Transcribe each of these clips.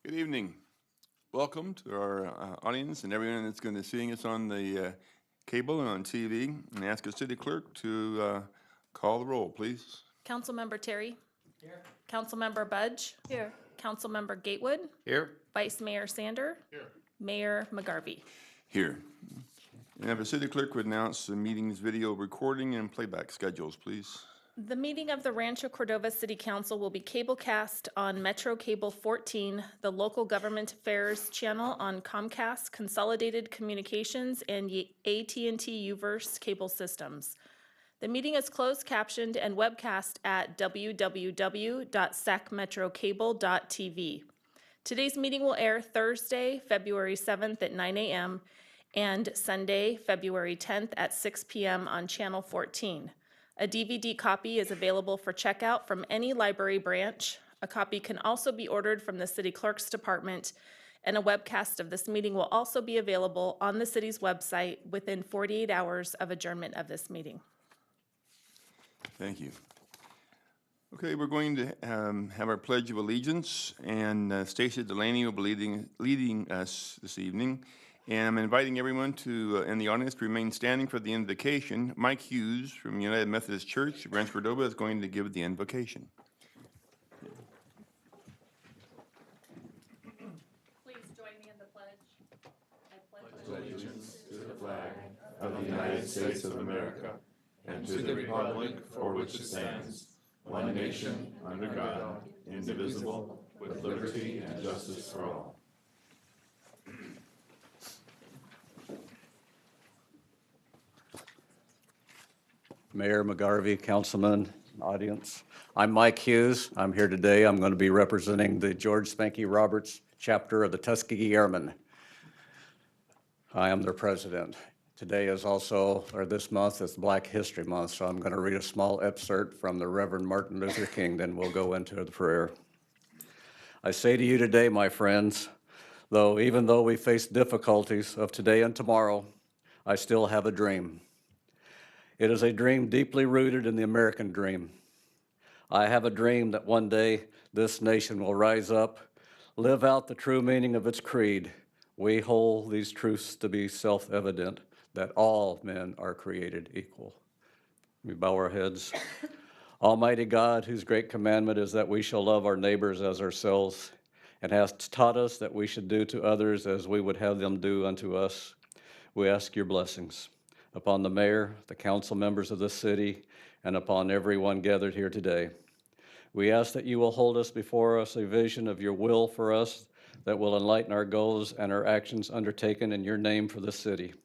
Good evening. Welcome to our audience and everyone that's going to be seeing us on the cable and on TV. And ask our city clerk to call the roll, please. Councilmember Terry. Here. Councilmember Budge. Here. Councilmember Gatewood. Here. Vice Mayor Sander. Here. Mayor McGarvey. Here. And if a city clerk would announce the meeting's video recording and playback schedules, please. The meeting of the Rancho Cordova City Council will be cablecast on Metro Cable 14, the local government affairs channel on Comcast Consolidated Communications and AT&T Uverse cable systems. The meeting is closed captioned and webcast at www.sacmetrocable.tv. Today's meeting will air Thursday, February 7th at 9 a.m. and Sunday, February 10th at 6 p.m. on Channel 14. A DVD copy is available for checkout from any library branch. A copy can also be ordered from the City Clerk's Department, and a webcast of this meeting will also be available on the city's website within 48 hours of adjournment of this meeting. Thank you. Okay, we're going to have our Pledge of Allegiance, and Stacy Delaney will be leading us this evening. And I'm inviting everyone to, in the audience, to remain standing for the invocation. Mike Hughes from United Methodist Church, Rancho Cordova, is going to give the invocation. Please join me in the pledge. I pledge allegiance to the flag of the United States of America and to the republic for which it stands, one nation, under God, indivisible, with liberty and justice for all. Mayor McGarvey, councilman, audience. I'm Mike Hughes. I'm here today. I'm going to be representing the George Spanky Roberts chapter of the Tuskegee Airmen. I am their president. Today is also, or this month is Black History Month, so I'm going to read a small excerpt from the Reverend Martin Luther King, then we'll go into the prayer. I say to you today, my friends, even though we face difficulties of today and tomorrow, I still have a dream. It is a dream deeply rooted in the American dream. I have a dream that one day this nation will rise up, live out the true meaning of its creed. We hold these truths to be self-evident, that all men are created equal. We bow our heads. Almighty God, whose great commandment is that we shall love our neighbors as ourselves, and has taught us that we should do to others as we would have them do unto us, we ask your blessings upon the mayor, the council members of the city, and upon everyone gathered here today. We ask that you will hold us before us a vision of your will for us that will enlighten our goals and our actions undertaken in your name for the city.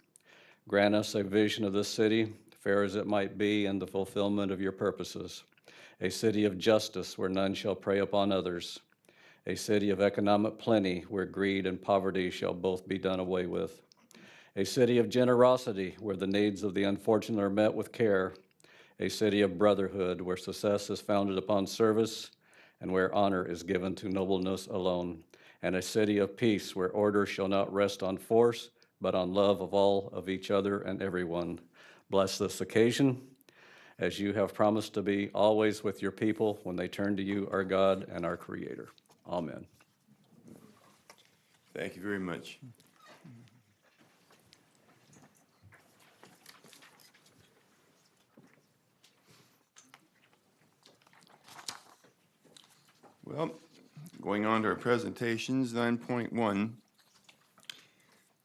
Grant us a vision of this city, fair as it might be, in the fulfillment of your purposes. A city of justice where none shall prey upon others. A city of economic plenty where greed and poverty shall both be done away with. A city of generosity where the needs of the unfortunate are met with care. A city of brotherhood where success is founded upon service and where honor is given to nobleness alone. And a city of peace where order shall not rest on force, but on love of all, of each other and everyone. Bless this occasion as you have promised to be always with your people when they turn to you, our God and our Creator. Amen. Thank you very much. Well, going on to our presentations, 9.1.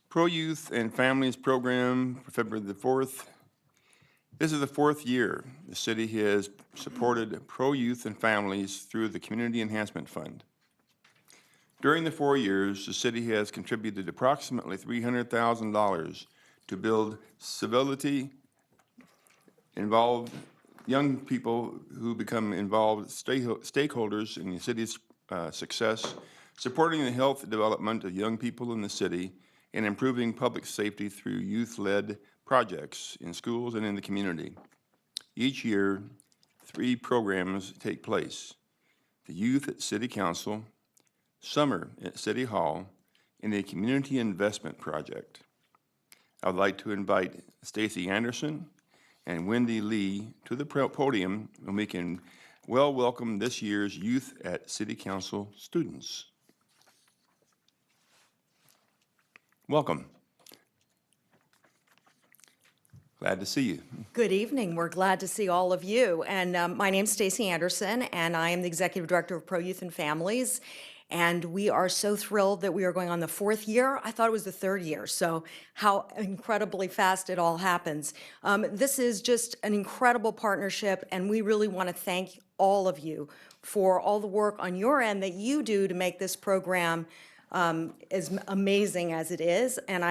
Pro Youth and Families Program for February the 4th. This is the 4th year the city has supported Pro Youth and Families through the Community Enhancement Fund. During the 4 years, the city has contributed approximately $300,000 to build civility, involve young people who become involved stakeholders in the city's success, supporting the health and development of young people in the city, and improving public safety through youth-led projects in schools and in the community. Each year, 3 programs take place: the Youth at City Council, Summer at City Hall, and a Community Investment Project. I would like to invite Stacy Anderson and Wendy Lee to the podium, and we can welcome this year's Youth at City Council students. Welcome. Glad to see you. Good evening. We're glad to see all of you. And my name's Stacy Anderson, and I am the Executive Director of Pro Youth and Families. And we are so thrilled that we are going on the 4th year. I thought it was the 3rd year, so how incredibly fast it all happens. This is just an incredible partnership, and we really want to thank all of you for all the work on your end that you do to make this program as amazing as it is, and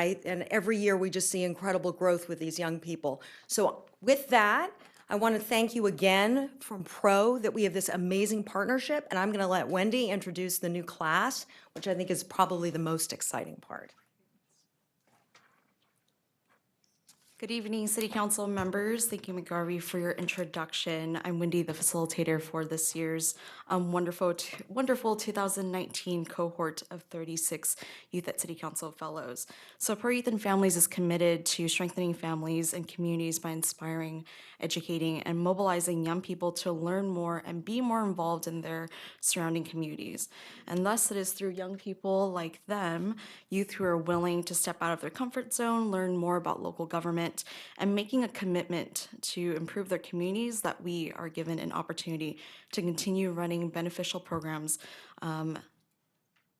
every year we just see incredible growth with these young people. So with that, I want to thank you again from Pro that we have this amazing partnership, and I'm going to let Wendy introduce the new class, which I think is probably the most exciting part. Good evening, City Council members. Thank you, McGarvey, for your introduction. I'm Wendy, the facilitator for this year's wonderful 2019 cohort of 36 Youth at City Council Fellows. So Pro Youth and Families is committed to strengthening families and communities by inspiring, educating, and mobilizing young people to learn more and be more involved in their surrounding communities. And thus, it is through young people like them, youth who are willing to step out of their comfort zone, learn more about local government, and making a commitment to improve their communities that we are given an opportunity to continue running beneficial programs,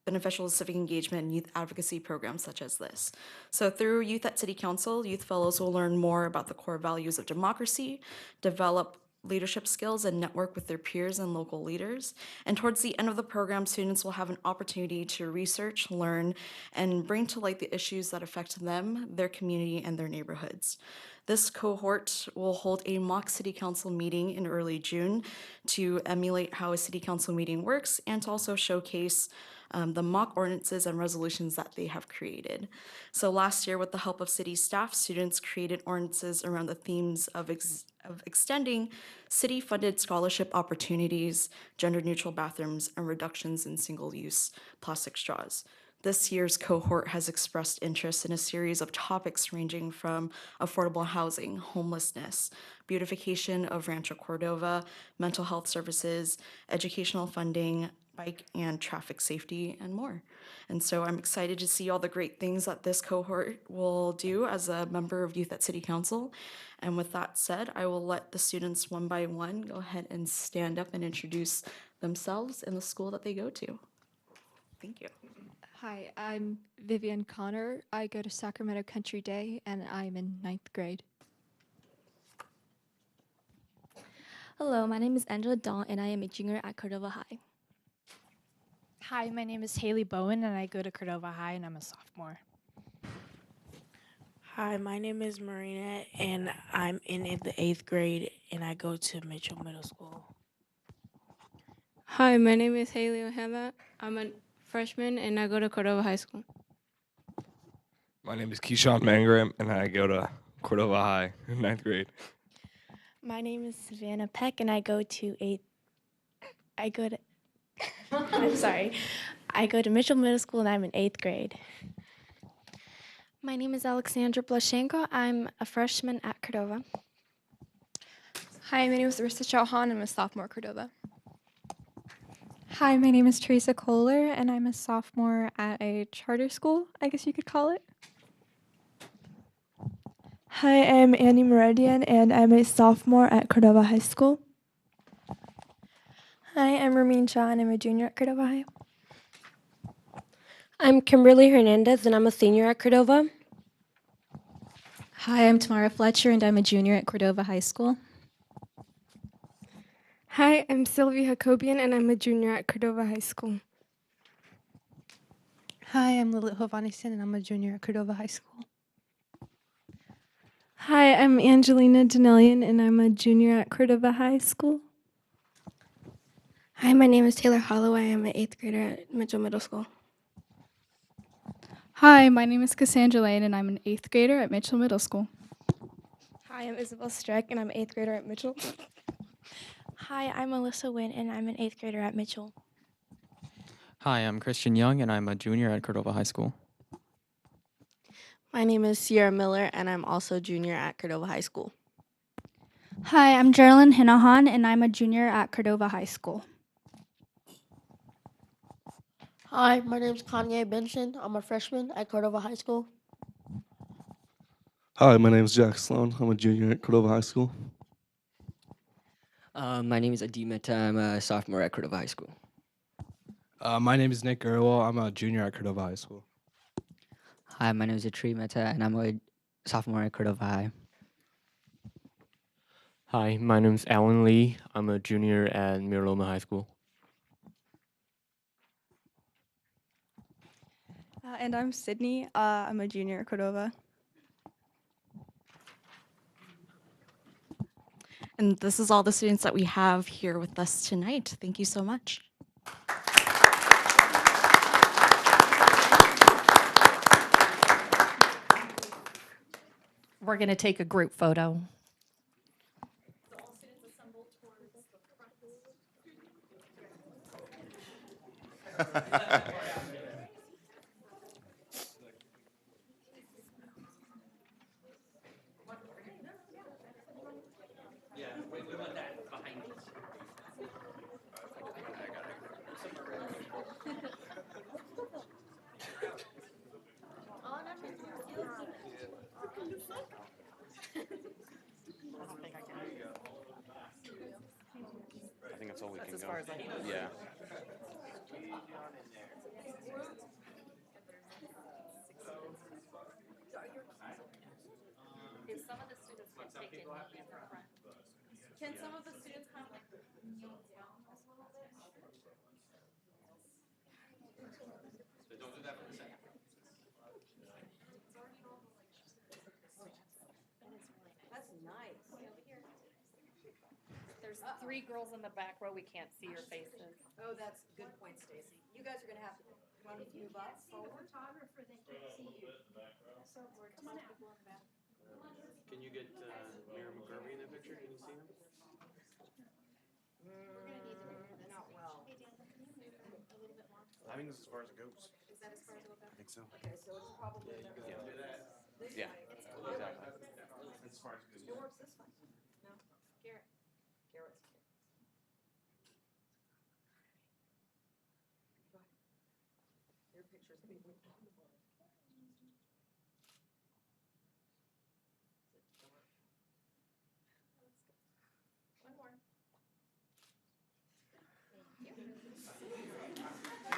beneficial civic engagement and youth advocacy programs such as this. So through Youth at City Council, Youth Fellows will learn more about the core values of democracy, develop leadership skills, and network with their peers and local leaders. And towards the end of the program, students will have an opportunity to research, learn, and bring to light the issues that affect them, their community, and their neighborhoods. This cohort will hold a mock City Council meeting in early June to emulate how a City Council meeting works and to also showcase the mock ordinances and resolutions that they have created. So last year, with the help of city staff, students created ordinances around the themes of extending city-funded scholarship opportunities, gender-neutral bathrooms, and reductions in single-use plastic straws. This year's cohort has expressed interest in a series of topics ranging from affordable housing, homelessness, beautification of Rancho Cordova, mental health services, educational funding, bike and traffic safety, and more. And so I'm excited to see all the great things that this cohort will do as a member of Youth at City Council. And with that said, I will let the students one by one go ahead and stand up and introduce themselves and the school that they go to. Thank you. Hi, I'm Vivian Connor. I go to Sacramento Country Day and I'm in 9th grade. Hello, my name is Angela Dawn and I am a junior at Cordova High. Hi, my name is Haley Bowen and I go to Cordova High and I'm a sophomore. Hi, my name is Marina and I'm in the 8th grade and I go to Mitchell Middle School. Hi, my name is Haley Ohema. I'm a freshman and I go to Cordova High School. My name is Keyshawn Mangram and I go to Cordova High in 9th grade. My name is Savannah Peck and I go to I'm sorry. I go to Mitchell Middle School and I'm in 8th grade. My name is Alexandra Blashenko. I'm a freshman at Cordova. Hi, my name is Arissa Chauhan. I'm a sophomore at Cordova. Hi, my name is Teresa Kohler, and I'm a sophomore at a charter school, I guess you could call it. Hi, I'm Annie Meridian, and I'm a sophomore at Cordova High School. Hi, I'm Ramin Shah, and I'm a junior at Cordova High. I'm Kimberly Hernandez, and I'm a senior at Cordova. Hi, I'm Tamara Fletcher, and I'm a junior at Cordova High School. Hi, I'm Sylvia Jacobian, and I'm a junior at Cordova High School. Hi, I'm Lilith Hovanison, and I'm a junior at Cordova High School. Hi, I'm Angelina Danelian, and I'm a junior at Cordova High School. Hi, my name is Taylor Holloway. I'm an 8th grader at Mitchell Middle School. Hi, my name is Cassandra Lane, and I'm an 8th grader at Mitchell Middle School. Hi, I'm Isabel Streck, and I'm an 8th grader at Mitchell. Hi, I'm Alyssa Wynn, and I'm an 8th grader at Mitchell. Hi, I'm Christian Young, and I'm a junior at Cordova High School. My name is Sierra Miller, and I'm also junior at Cordova High School. Hi, I'm Geraldine Hinahan, and I'm a junior at Cordova High School. Hi, my name is Kanye Benson. I'm a freshman at Cordova High School. Hi, my name is Jack Sloan. I'm a junior at Cordova High School. My name is Adi Mehta. I'm a sophomore at Cordova High School. My name is Nick Gerwell. I'm a junior at Cordova High School. Hi, my name is Atri Mehta, and I'm a sophomore at Cordova High. Hi, my name is Alan Lee. I'm a junior at Miraloma High School. And I'm Sydney. I'm a junior at Cordova. And this is all the students that we have here with us tonight. Thank you so much. We're going to take a group photo. I think that's all we can as go. far as I can. Yeah. If some of the students can take it in the front. Can some of the students kind of like kneel down a little bit? But don't do that for a second. That's nice. There's 3 girls in the back row. We can't see your faces. Oh, that's a good point, Stacy. You guys are gonna have to come move up forward. Photographer, they can't see you. So we're come on out. Can you get Miriam McGurvey in the picture? Can you see him? Not well. I think this is as far as it goes. Is that as far as it'll go? I think so. Okay, so it's probably. Yeah, you can do that. This Yeah, way. exactly. That's as far as it It goes. works this way. No, Garrett. Garrett's. Go ahead. Your picture's gonna be. One more.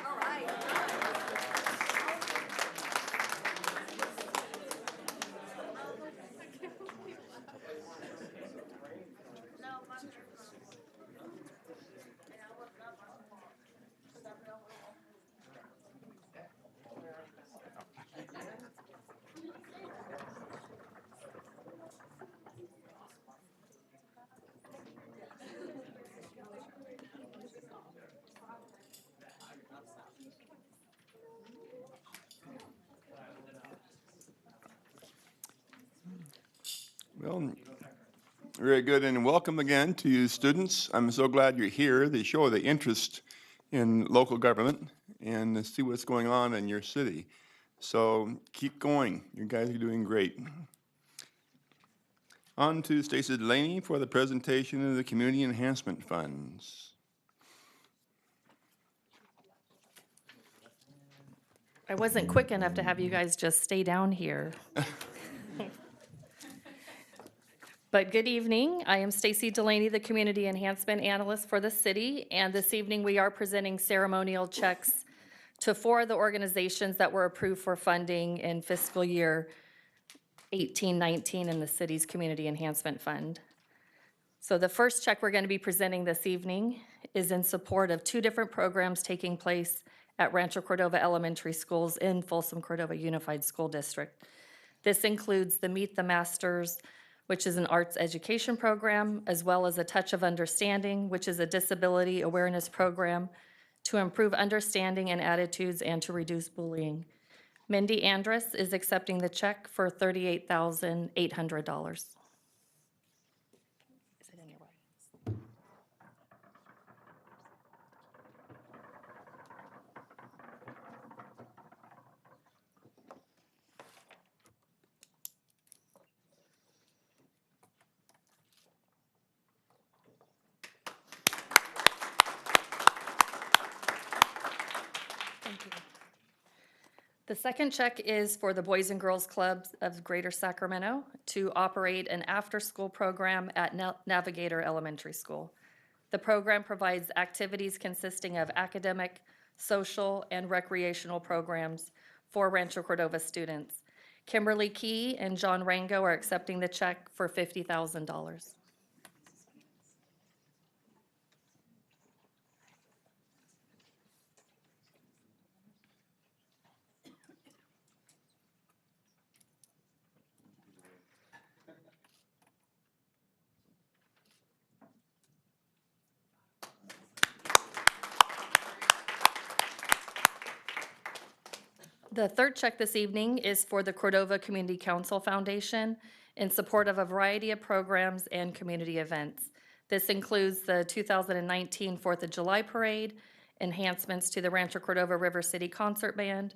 All right. Well, very good, and welcome again to you students. I'm so glad you're here. They show the interest in local government and see what's going on in your city. So keep going. You guys are doing great. On to Stacey Delaney for the presentation of the Community Enhancement Funds. I wasn't quick enough to have you guys just stay down here. But good evening. I am Stacey Delaney, the Community Enhancement Analyst for the city, and this evening we are presenting ceremonial checks to 4 of the organizations that were approved for funding in fiscal year 18-19 in the city's Community Enhancement Fund. So the first check we're going to be presenting this evening is in support of 2 different programs taking place at Rancho Cordova Elementary Schools in Folsom Cordova Unified School District. This includes the Meet the Masters, which is an arts education program, as well as a Touch of Understanding, which is a disability awareness program to improve understanding and attitudes and to reduce bullying. Mindy Andrus is accepting the check for $38,800. Is it in your way? Thank you. The second check is for the Boys and Girls Clubs of Greater Sacramento to operate an after-school program at Navigator Elementary School. The program provides activities consisting of academic, social, and recreational programs for Rancho Cordova students. Kimberly Key and John Rango are accepting the check for $50,000. The third check this evening is for the Cordova Community Council Foundation in support of a variety of programs and community events. This includes the 2019 4th of July Parade, enhancements to the Rancho Cordova River City Concert Band,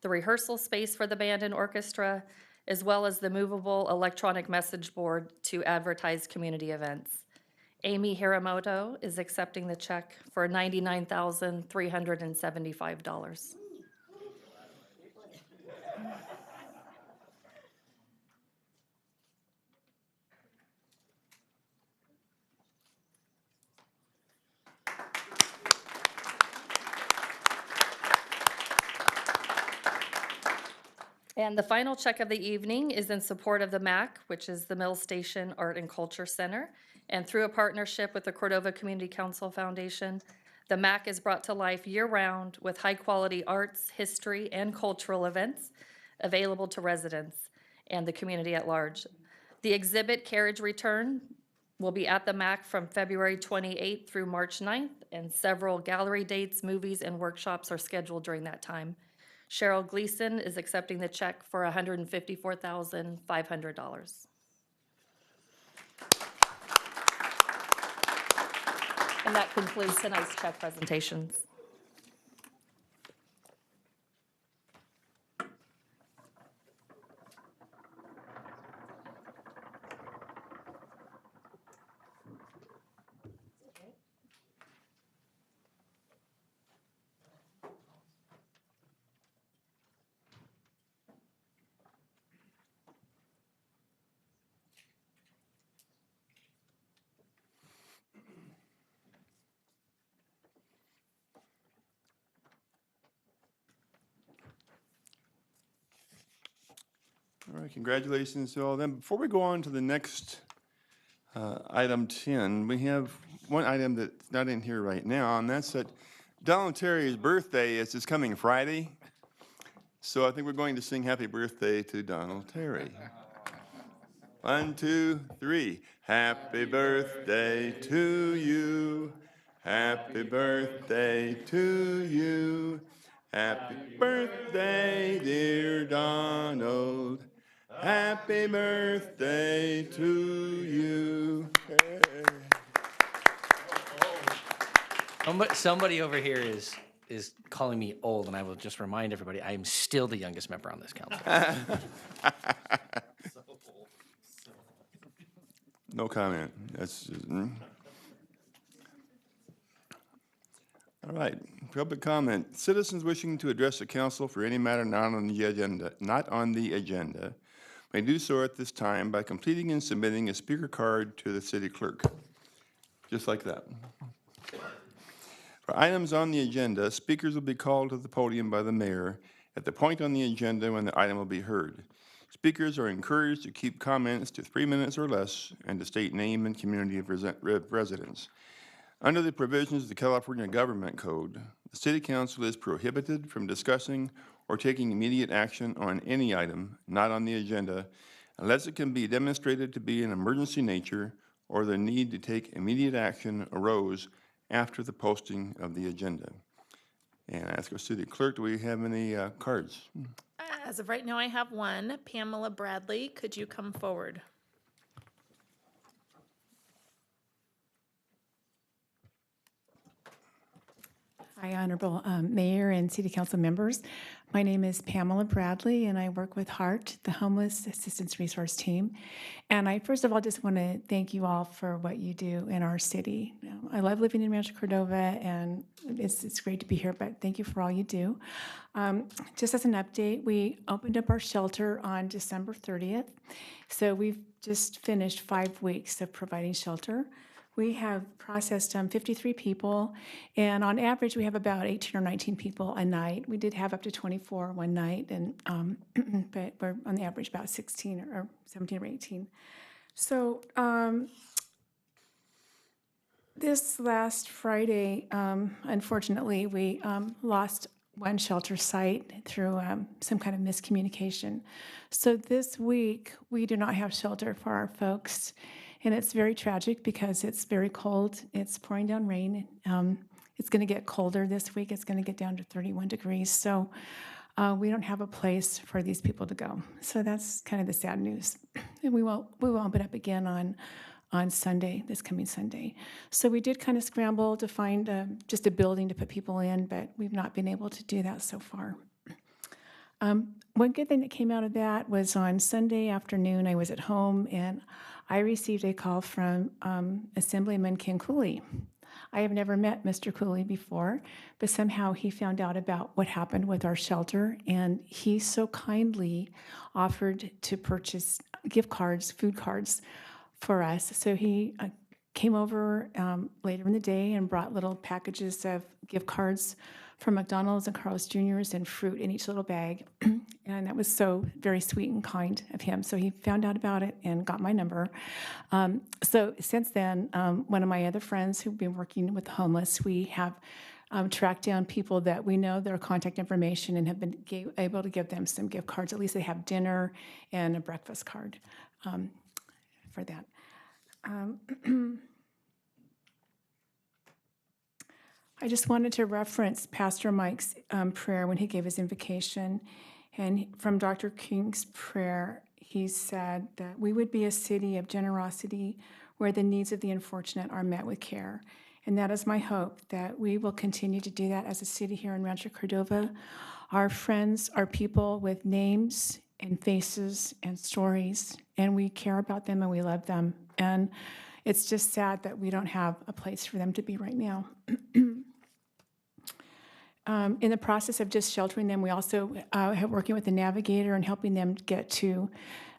the rehearsal space for the band and orchestra, as well as the movable electronic message board to advertise community events. Amy Hiramoto is accepting the check for $99,375. And the final check of the evening is in support of the MAC, which is the Mill Station Art and Culture Center. And through a partnership with the Cordova Community Council Foundation, the MAC is brought to life year-round with high-quality arts, history, and cultural events available to residents and the community at large. The exhibit Carriage Return will be at the MAC from February 28th through March 9th, and several gallery dates, movies, and workshops are scheduled during that time. Cheryl Gleason is accepting the check for $154,500. And that concludes tonight's check presentations. All right, congratulations to all of them. Before we go on to the next item 10, we have one item that's not in here right now, and that's that Donald Terry's birthday is this coming Friday. So I think we're going to sing happy birthday to Donald Terry. 1, 2, 3. Happy birthday to you. Happy birthday to you. Happy birthday, dear Donald. Happy birthday to you. Hey. Somebody over here is calling me old, and I will just remind everybody, I am still the youngest member on this council. No comment. That's just, All right, public comment. Citizens wishing to address the council for any matter not on the agenda may do so at this time by completing and submitting a speaker card to the city clerk. Just like that. For items on the agenda, speakers will be called to the podium by the mayor at the point on the agenda when the item will be heard. Speakers are encouraged to keep comments to 3 minutes or less and to state name and community of residence. Under the provisions of the California Government Code, the City Council is prohibited from discussing or taking immediate action on any item not on the agenda unless it can be demonstrated to be an emergency nature or the need to take immediate action arose after the posting of the agenda. And I ask our city clerk, do we have any cards? As of right now, I have one. Pamela Bradley, could you come forward? Hi, Honorable Mayor and City Council members. My name is Pamela Bradley, and I work with HEART, the Homeless Assistance Resource Team. And I, first of all, just want to thank you all for what you do in our city. I love living in Rancho Cordova, and it's great to be here, but thank you for all you do. Just as an update, we opened up our shelter on December 30th. So we've just finished 5 weeks of providing shelter. We have processed 53 people, and on average, we have about 18 or 19 people a night. We did have up to 24 one night, and but we're on the average about 16 or 17 or 18. So this last Friday, unfortunately, we lost one shelter site through some kind of miscommunication. So this week, we do not have shelter for our folks. And it's very tragic because it's very cold. It's pouring down rain. It's going to get colder this week. It's going to get down to 31 degrees. So we don't have a place for these people to go. So that's kind of the sad news. And we will open up again on Sunday, this coming Sunday. So we did kind of scramble to find just a building to put people in, but we've not been able to do that so far. One good thing that came out of that was on Sunday afternoon, I was at home and I received a call from Assemblyman Ken Cooley. I have never met Mr. Cooley before, but somehow he found out about what happened with our shelter, and he so kindly offered to purchase gift cards, food cards for us. So he came over later in the day and brought little packages of gift cards from McDonald's and Carl's Jr.'s and fruit in each little bag. And that was so very sweet and kind of him. So he found out about it and got my number. So since then, one of my other friends who've been working with the homeless, we have tracked down people that we know their contact information and have been able to give them some gift cards. At least they have dinner and a breakfast card for that. I just wanted to reference Pastor Mike's prayer when he gave his invocation. And from Dr. King's prayer, he said that we would be a city of generosity where the needs of the unfortunate are met with care. And that is my hope, that we will continue to do that as a city here in Rancho Cordova. Our friends are people with names and faces and stories, and we care about them and we love them. And it's just sad that we don't have a place for them to be right now. In the process of just sheltering them, we also have working with the navigator and helping them get to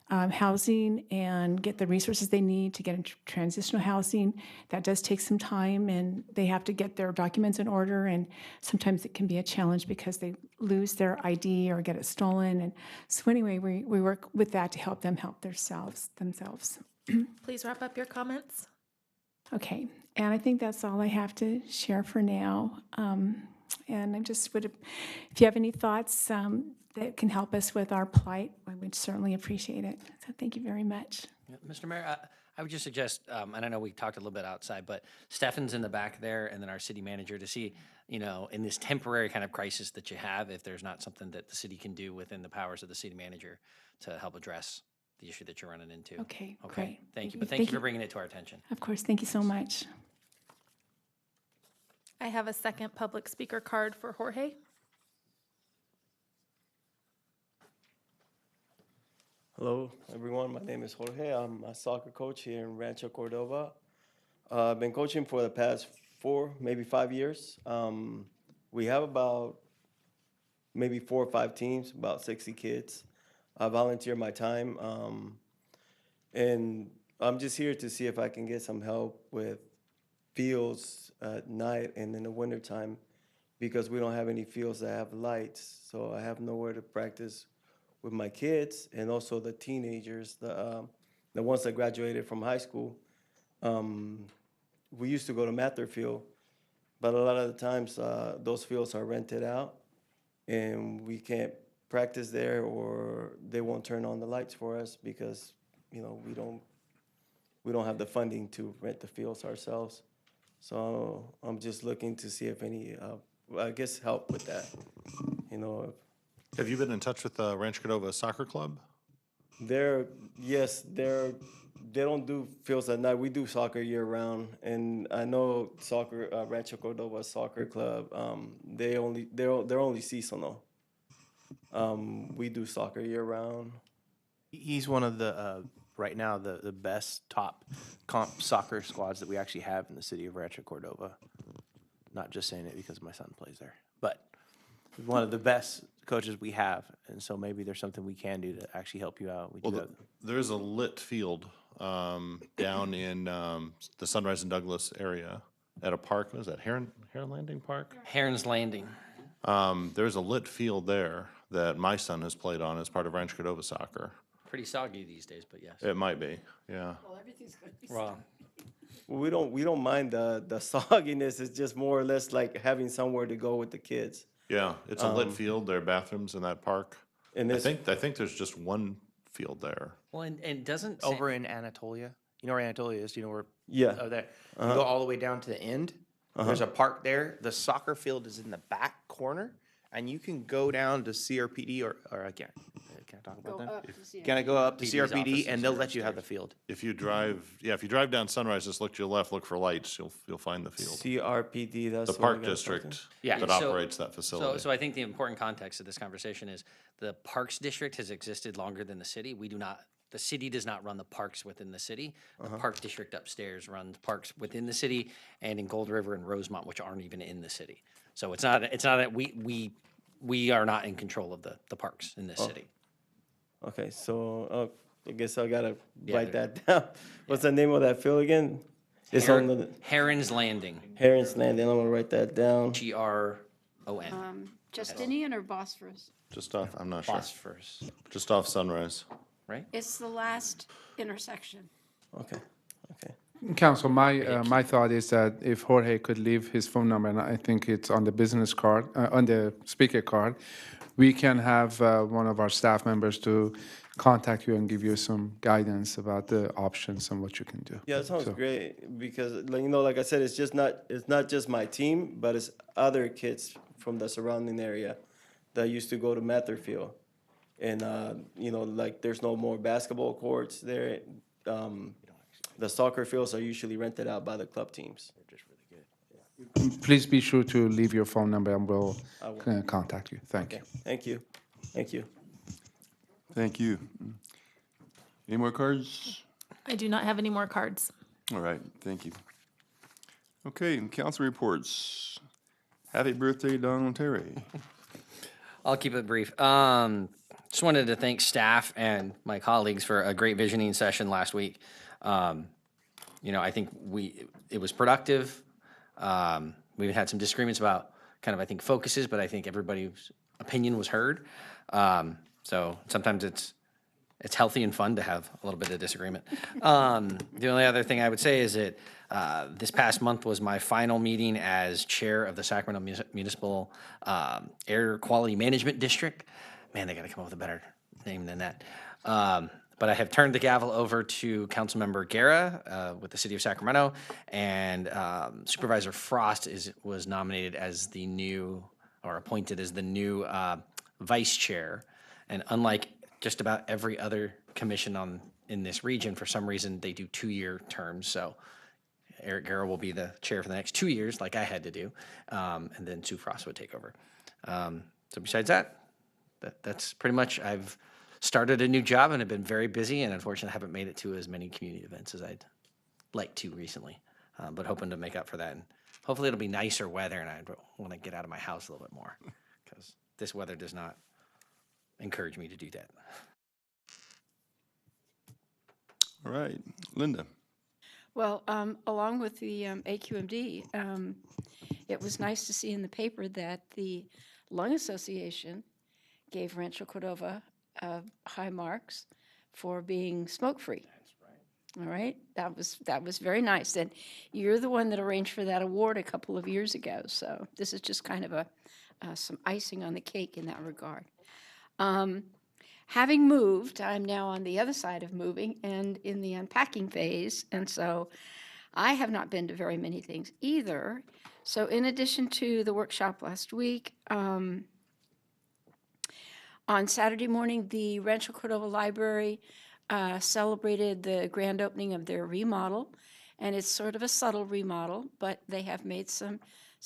housing and get the resources they need to get into transitional housing. That does take some time, and they have to get their documents in order, and sometimes it can be a challenge because they lose their ID or get it stolen. And so anyway, we work with that to help them help themselves. Please wrap up your comments. Okay, and I think that's all I have to share for now. And I just would, if you have any thoughts that can help us with our plight, I would certainly appreciate it. So thank you very much. Yeah, Mr. Mayor, I would just suggest, and I know we talked a little bit outside, but Stefan's in the back there, and then our city manager, to see, you know, in this temporary kind of crisis that you have, if there's not something that the city can do within the powers of the city manager to help address the issue that you're running into. Okay, Okay, great. thank you. But thank you for bringing it to our attention. Of course, thank you so much. I have a second public speaker card for Jorge. Hello, everyone. My name is Jorge. I'm a soccer coach here in Rancho Cordova. I've been coaching for the past 4, maybe 5 years. We have about maybe 4 or 5 teams, about 60 kids. I volunteer my time, and I'm just here to see if I can get some help with fields at night and in the wintertime, because we don't have any fields that have lights. So I have nowhere to practice with my kids, and also the teenagers, the ones that graduated from high school. We used to go to Mather Field, but a lot of the times those fields are rented out, and we can't practice there, or they won't turn on the lights for us because, you know, we don't have the funding to rent the fields ourselves. So I'm just looking to see if any, I guess, help with that. You know. Have you been in touch with the Rancho Cordova Soccer Club? They're they don't do fields at night. We do soccer year round, and I know soccer, Rancho Cordova Soccer Club. They're only seasonal. We do soccer year round. He's one of the right now the best top comp soccer squads that we actually have in the city of Rancho Cordova. Not just saying it because my son plays there, but one of the best coaches we have, and so maybe there's something we can do to actually help you out. We do have, There's a lit field down in the Sunrise and Douglas area at a park. What is that, Heron Landing Park? Heron's Landing. There's a lit field there that my son has played on as part of Rancho Cordova soccer. Pretty soggy these days, but yes. It might be, yeah. Well, everything's gonna be. Well, We don't mind the sogginess. It's just more or less like having somewhere to go with the kids. Yeah, it's a lit field. There are bathrooms in that park. And I think there's just one field there. well, and doesn't over in Anatolia. You know where Anatolia is? Do you know where? Yeah. Oh, there. You go all the way down to the end. There's a park there. The soccer field is in the back corner, and you can go down to CRPD or I can't. Can I talk about that? Can I go up to PD's CRPD offices and they'll are let you have the field? If you drive down Sunrise, just look to your left, look for lights. You'll find the field. CRPD. That's The what we park got district something. Yeah, that so- operates that facility. So I think the important context of this conversation is the Parks District has existed longer than the city. The city does not run the parks within the city. The Park District upstairs runs parks within the city and in Gold River and Rosemont, which aren't even in the city. So it's not that we are not in control of the parks in this city. Okay, so I guess I gotta Yeah, write that down. What's the name of that field again? It's Her- on the Heron's Landing, Heron's Landing. I'm gonna write that down. GRON. Justinian or Bosphorus? Just off, I'm not sure. Phosphorus, Just off Sunrise. right? It's the last intersection. Okay, okay. Council, my thought is that if Jorge could leave his phone number, and I think it's on the business card, on the speaker card, we can have one of our staff members to contact you and give you some guidance about the options and what you can do. Yeah, that sounds So- great because, like I said, it's not just my team, but it's other kids from the surrounding area that used to go to Matherfield, and like there's no more basketball courts there. The soccer fields are usually rented out by the club teams. Please be sure to leave your phone number and we'll I will. contact you. Thank you. Thank you. Thank you. Thank you. Any more cards? I do not have any more cards. All right, thank you. Okay, council reports. Happy birthday, Donald Terry. I'll keep it brief. Just wanted to thank staff and my colleagues for a great visioning session last week. I think it was productive. We had some disagreements about kind of, I think, focuses, but I think everybody's opinion was heard. So sometimes it's healthy and fun to have a little bit of disagreement. The only other thing I would say is that this past month was my final meeting as chair of the Sacramento Municipal Air Quality Management District. Man, they got to come up with a better name than that. But I have turned the gavel over to Councilmember Guerra with the City of Sacramento, and Supervisor Frost was nominated as the new, or appointed as the new vice chair. And unlike just about every other commission in this region, for some reason, they do 2-year terms. So Eric Guerra will be the chair for the next 2 years, like I had to do, and then Sue Frost would take over. So besides that's pretty much. I've started a new job and have been very busy, and unfortunately haven't made it to as many community events as I'd like to recently, but hoping to make up for that. And hopefully it'll be nicer weather, and I want to get out of my house a little bit more because this weather does not encourage me to do that. All right, Linda. Well, along with the AQMD, it was nice to see in the paper that the Lung Association gave Rancho Cordova high marks for being smoke-free. All right, that was very nice. And you're the one that arranged for that award a couple of years ago. So this is just kind of some icing on the cake in that regard. Having moved, I'm now on the other side of moving and in the unpacking phase. And so I have not been to very many things either. So in addition to the workshop last week, on Saturday morning, the Rancho Cordova Library celebrated the grand opening of their remodel, and it's sort of a subtle remodel, but they have made some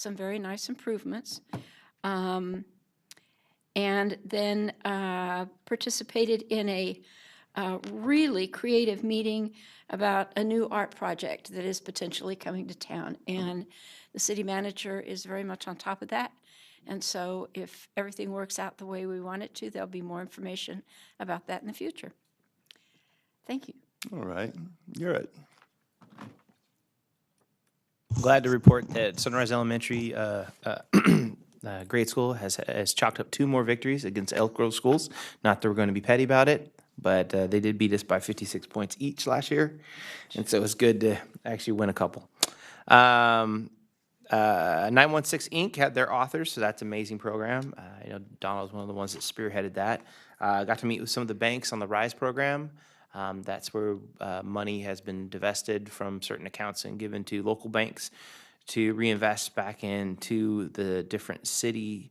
very nice improvements. And then participated in a really creative meeting about a new art project that is potentially coming to town. And the city manager is very much on top of that. And so if everything works out the way we want it to, there'll be more information about that in the future. Thank you. All right, you're it. Glad to report that Sunrise Elementary grade school has chalked up 2 more victories against Elk Grove schools. Not that we're going to be petty about it, but they did beat us by 56 points each last year, and so it's good to actually win a couple. 916 Inc. had their authors, so that's an amazing program. I know Donald was one of the ones that spearheaded that. Got to meet with some of the banks on the RISE program. That's where money has been divested from certain accounts and given to local banks to reinvest back into the different city,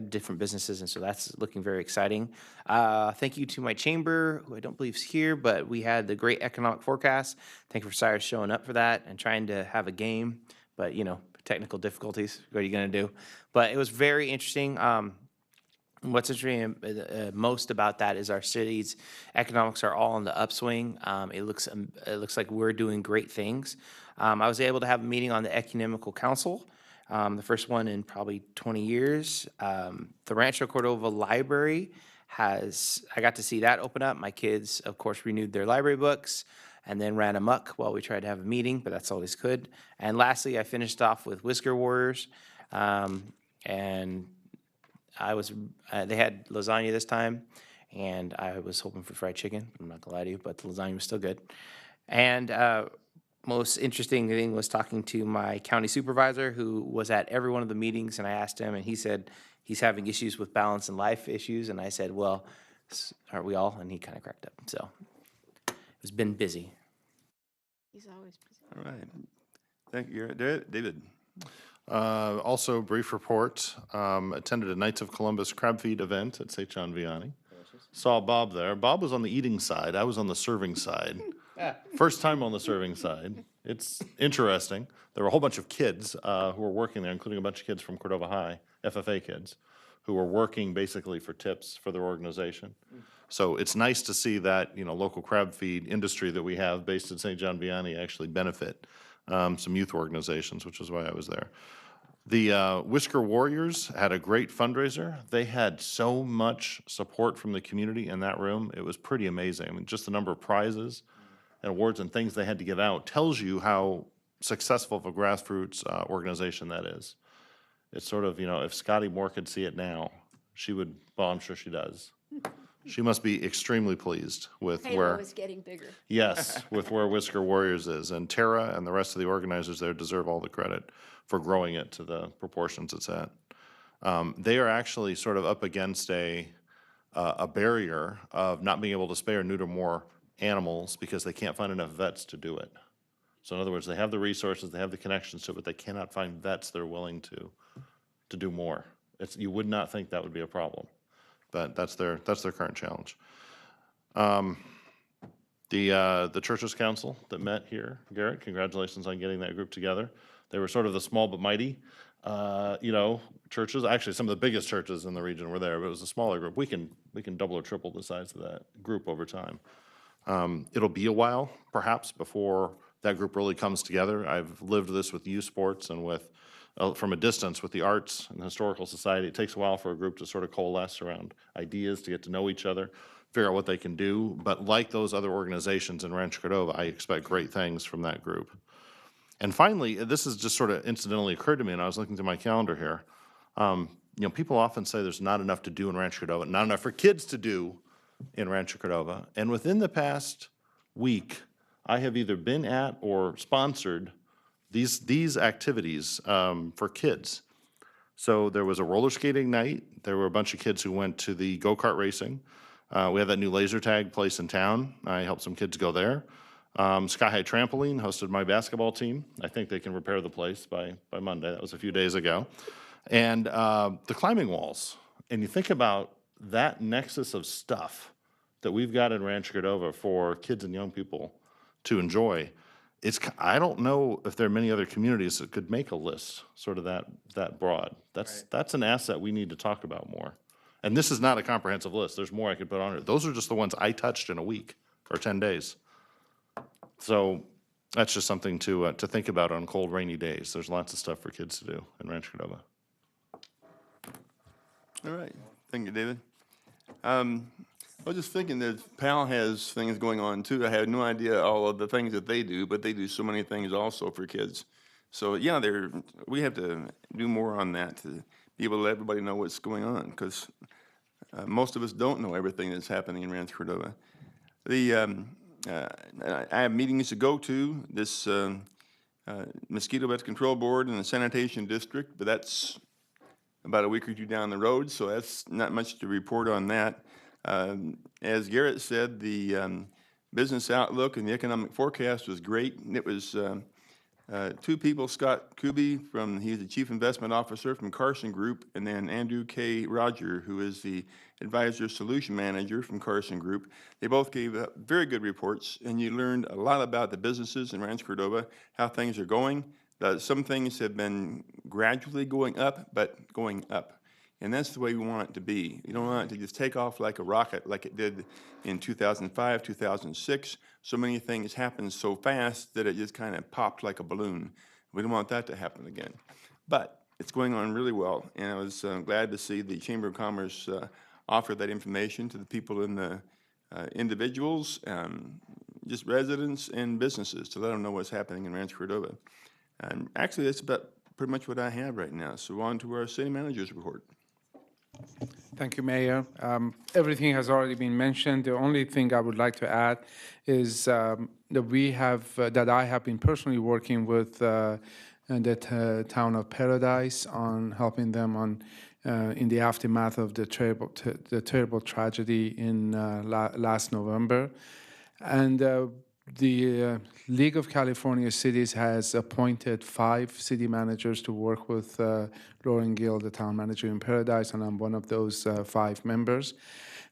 different businesses, and so that's looking very exciting. Thank you to my chamber, who I don't believe is here, but we had the great economic forecast. Thank you for Cyrus showing up for that and trying to have a game, but you know, technical difficulties, what are you gonna do? But it was very interesting. What's interesting most about that is our city's economics are all on the upswing. It looks like we're doing great things. I was able to have a meeting on the Ecumenical Council, the first one in probably 20 years. The Rancho Cordova Library I got to see that open up. My kids, of course, renewed their library books and then ran amok while we tried to have a meeting, but that's always good. And lastly, I finished off with Whisker Warriors, and they had lasagna this time, and I was hoping for fried chicken. I'm not gonna lie to you, but the lasagna was still good. And most interesting thing was talking to my county supervisor, who was at every one of the meetings, and I asked him, and he said he's having issues with balance in life issues, and I said, well, aren't we all? And he kind of cracked up. So it's been busy. He's always busy. All right. Thank you, David. Also, brief report. Attended a Knights of Columbus crab feed event at St. John Vianney. Saw Bob there. Bob was on the eating side. I was on the serving side. First time on the serving side. It's interesting. There were a whole bunch of kids who were working there, including a bunch of kids from Cordova High, FFA kids, who were working basically for tips for their organization. So it's nice to see that, you know, local crab feed industry that we have based in St. John Vianney actually benefit some youth organizations, which is why I was there. The Whisker Warriors had a great fundraiser. They had so much support from the community in that room. It was pretty amazing. I mean, just the number of prizes and awards and things they had to give out tells you how successful of a grassroots organization that is. It's sort of, you know, if Scotty Moore could see it now, she would, well, I'm sure she does. She must be extremely pleased with Halo is getting bigger. Yes, with where Whisker Warriors is. And Tara and the rest of the organizers there deserve all the credit for growing it to the proportions it's at. They are actually sort of up against a barrier of not being able to spay or neuter more animals because they can't find enough vets to do it. So in other words, they have the resources, they have the connections to it, but they cannot find vets that are willing to do more. You would not think that would be a problem, but that's their current challenge. The Churches Council that met here, Garrett, congratulations on getting that group together. They were sort of the small but mighty, you know, churches. Actually, some of the biggest churches in the region were there, but it was a smaller group. We can double or triple the size of that group over time. It'll be a while, perhaps, before that group really comes together. I've lived this with youth sports and with, from a distance, with the arts and the historical society. It takes a while for a group to sort of coalesce around ideas, to get to know each other, figure out what they can do. But like those other organizations in Rancho Cordova, I expect great things from that group. And finally, this has just sort of incidentally occurred to me, and I was looking through my calendar here. You know, people often say there's not enough to do in Rancho Cordova, not enough for kids to do in Rancho Cordova. And within the past week, I have either been at or sponsored these activities for kids. So there was a roller skating night. There were a bunch of kids who went to the go-kart racing. We have that new laser tag place in town. I helped some kids go there. Sky High Trampoline hosted my basketball team. I think they can repair the place by Monday. That was a few days ago. And the climbing walls. And you think about that nexus of stuff that we've got in Rancho Cordova for kids and young people to enjoy, I don't know if there are many other communities that could make a list sort of that broad. That's an asset we need to talk about more. And this is not a comprehensive list. There's more I could put on it. Those are just the ones I touched in a week or 10 days. So that's just something to think about on cold, rainy days. There's lots of stuff for kids to do in Rancho Cordova. All right, thank you, David. I was just thinking that PAL has things going on too. I had no idea all of the things that they do, but they do so many things also for kids. So yeah, we have to do more on that to be able to let everybody know what's going on, because most of us don't know everything that's happening in Rancho Cordova. I have meetings to go to, this mosquito vector control board and the sanitation district, but that's about a week or two down the road, so that's not much to report on that. As Garrett said, the business outlook and the economic forecast was great. And it was two people, Scott Kuby, he's the Chief Investment Officer from Carson Group, and then Andrew K. Roger, who is the Advisor Solution Manager from Carson Group. They both gave very good reports, and you learned a lot about the businesses in Rancho Cordova, how things are going. Some things have been gradually going up, but going up. And that's the way we want it to be. We don't want it to just take off like a rocket like it did in 2005, 2006. So many things happened so fast that it just kind of popped like a balloon. We don't want that to happen again. But it's going on really well. And I was glad to see the Chamber of Commerce offer that information to the people in the individuals, just residents and businesses, to let them know what's happening in Rancho Cordova. And actually, that's about pretty much what I have right now. So on to our city manager's report. Thank you, Mayor. Everything has already been mentioned. The only thing I would like to add is that I have been personally working with the town of Paradise on helping them in the aftermath of the terrible tragedy in last November. And the League of California Cities has appointed 5 city managers to work with Lauren Gill, the town manager in Paradise, and I'm one of those 5 members.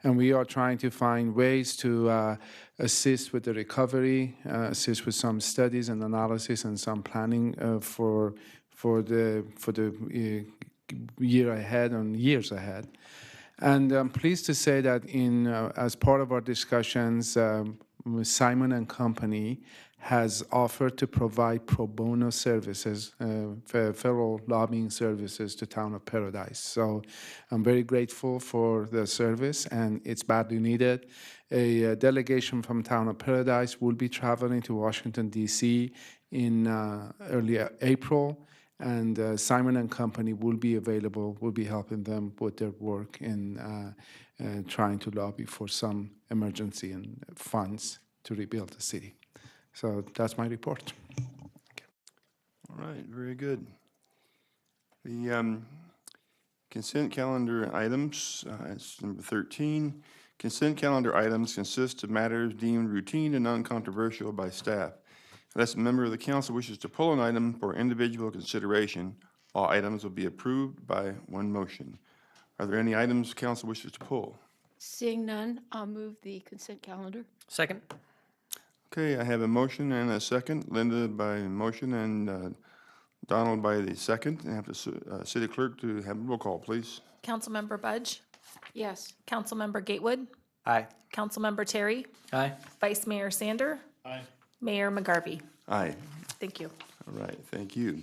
And we are trying to find ways to assist with the recovery, assist with some studies and analysis and some planning for the year ahead and years ahead. And I'm pleased to say that as part of our discussions, Simon & Company has offered to provide pro bono services, federal lobbying services to town of Paradise. So I'm very grateful for the service, and it's badly needed. A delegation from town of Paradise will be traveling to Washington, D.C. in early April, and Simon & Company will be available, will be helping them with their work in trying to lobby for some emergency and funds to rebuild the city. So that's my report. All right, very good. The consent calendar items, it's number 13. Consent calendar items consist of matters deemed routine and non-controversial by staff. Unless a member of the council wishes to pull an item for individual consideration, all items will be approved by one motion. Are there any items council wishes to pull? Seeing none, I'll move the consent calendar. Second. Okay, I have a motion and a second. Linda by motion and Donald by the second. I have the city clerk to have a roll call, please. Councilmember Budge, Yes. Councilmember Gatewood, Aye. Councilmember Terry, Aye. Vice Mayor Sander, Aye. Mayor McGarvey. Aye. Thank you. All right, thank you.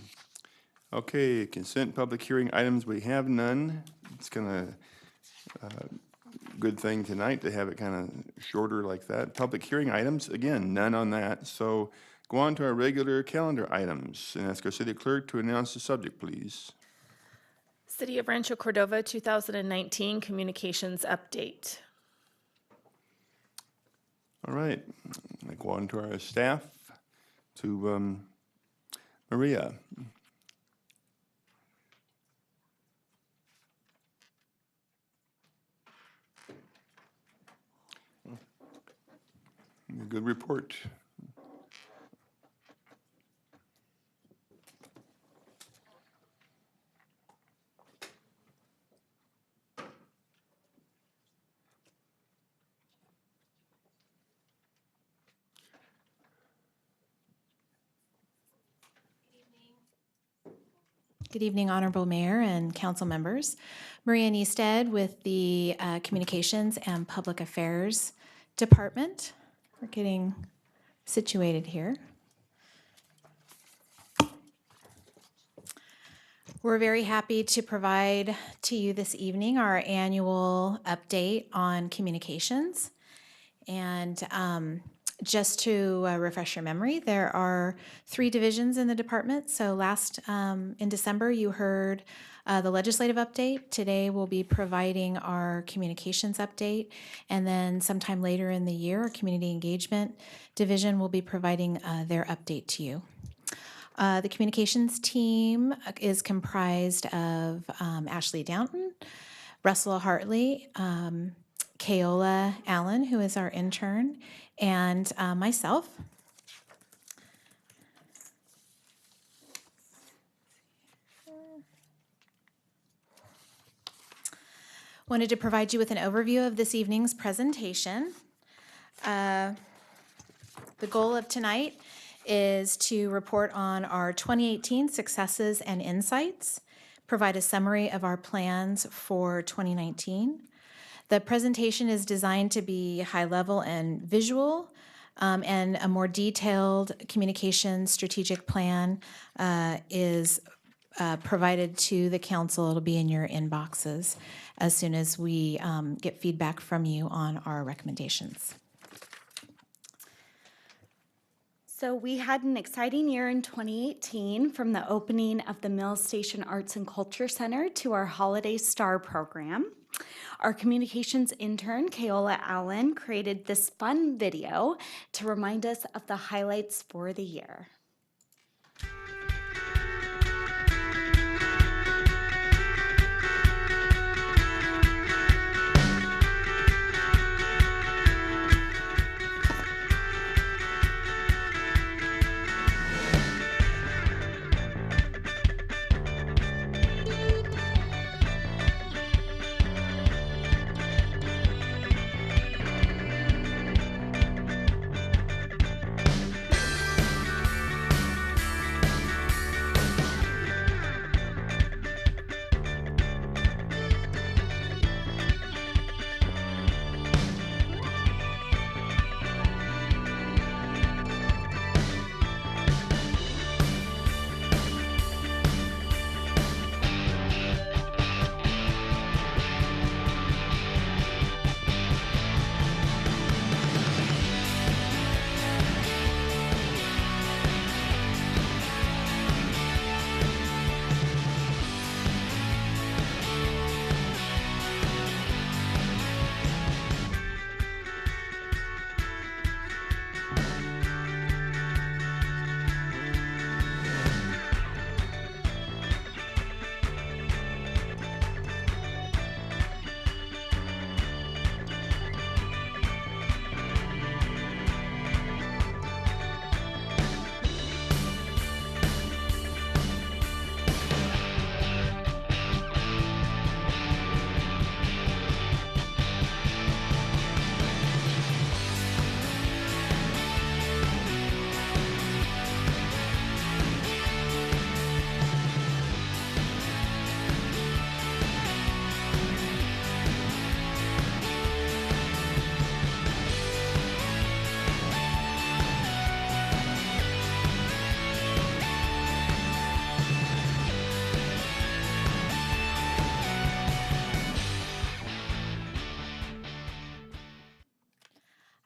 Okay, consent public hearing items, we have none. It's kind of good thing tonight to have it kind of shorter like that. Public hearing items, again, none on that. So go on to our regular calendar items and ask our city clerk to announce the subject, please. City of Rancho Cordova 2019 Communications Update. All right, I go on to our staff, to Maria. A good report. Good evening, Honorable Mayor and council members. Maria Neested with the Communications and Public Affairs Department. We're getting situated here. We're very happy to provide to you this evening our annual update on communications. And just to refresh your memory, there are 3 divisions in the department. So in December, you heard the legislative update. Today, we'll be providing our communications update. And then sometime later in the year, our community engagement division will be providing their update to you. The communications team is comprised of Ashley Downton, Russell Hartley, Kaola Allen, who is our intern, and myself. Wanted to provide you with an overview of this evening's presentation. The goal of tonight is to report on our 2018 successes and insights, provide a summary of our plans for 2019. The presentation is designed to be high level and visual, and a more detailed communication strategic plan is provided to the council. It'll be in your inboxes as soon as we get feedback from you on our recommendations. So we had an exciting year in 2018, from the opening of the Mills Station Arts and Culture Center to our Holiday Star program. Our communications intern, Kaola Allen, created this fun video to remind us of the highlights for the year.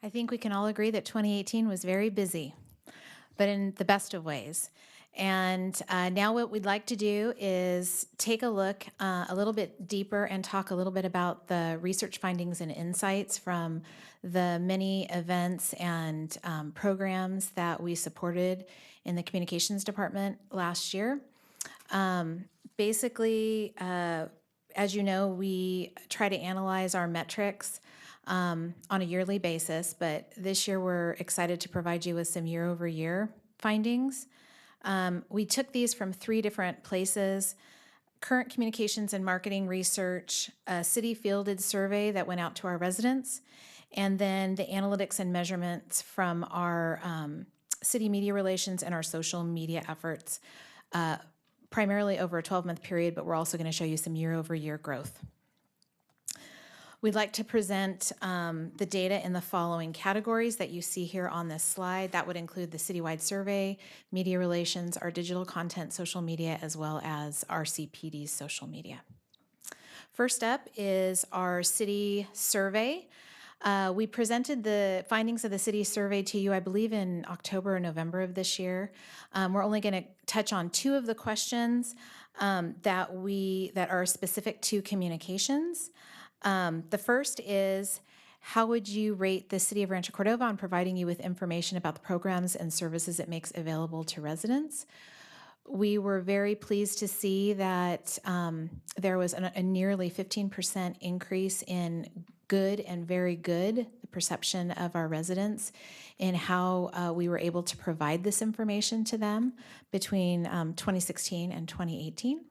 I think we can all agree that 2018 was very busy, but in the best of ways. And now what we'd like to do is take a look a little bit deeper and talk a little bit about the research findings and insights from the many events and programs that we supported in the communications department last year. Basically, as you know, we try to analyze our metrics on a yearly basis, but this year we're excited to provide you with some year-over-year findings. We took these from 3 different places: current communications and marketing research, a city fielded survey that went out to our residents, and then the analytics and measurements from our city media relations and our social media efforts primarily over a 12-month period, but we're also going to show you some year-over-year growth. We'd like to present the data in the following categories that you see here on this slide. That would include the citywide survey, media relations, our digital content, social media, as well as RCPD's social media. First up is our city survey. We presented the findings of the city survey to you, I believe, in October or November of this year. We're only going to touch on 2 of the questions that are specific to communications. The first is, how would you rate the City of Rancho Cordova on providing you with information about the programs and services it makes available to residents? We were very pleased to see that there was a nearly 15% increase in good and very good, the perception of our residents in how we were able to provide this information to them between 2016 and 2018.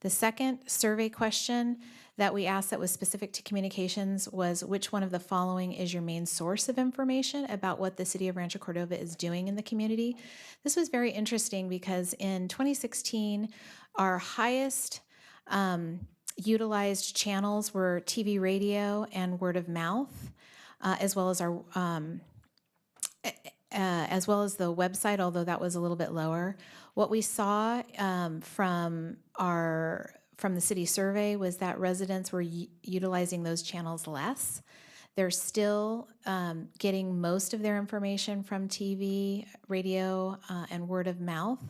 The second survey question that we asked that was specific to communications was, which one of the following is your main source of information about what the City of Rancho Cordova is doing in the community? This was very interesting because in 2016, our highest utilized channels were TV, radio, and word of mouth, as well as the website, although that was a little bit lower. What we saw from the city survey was that residents were utilizing those channels less. They're still getting most of their information from TV, radio, and word of mouth,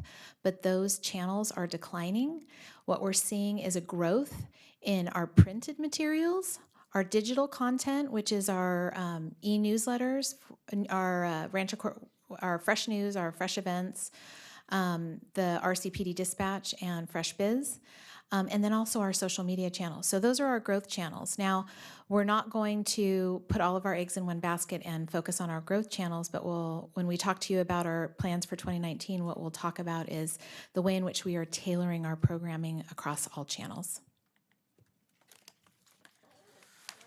but those channels are declining. What we're seeing is a growth in our printed materials, our digital content, which is our e-newsletters, our our Fresh News, our Fresh Events, the RCPD Dispatch, and Fresh Biz. And then also our social media channels. So those are our growth channels. Now, we're not going to put all of our eggs in one basket and focus on our growth channels, but when we talk to you about our plans for 2019, what we'll talk about is the way in which we are tailoring our programming across all channels.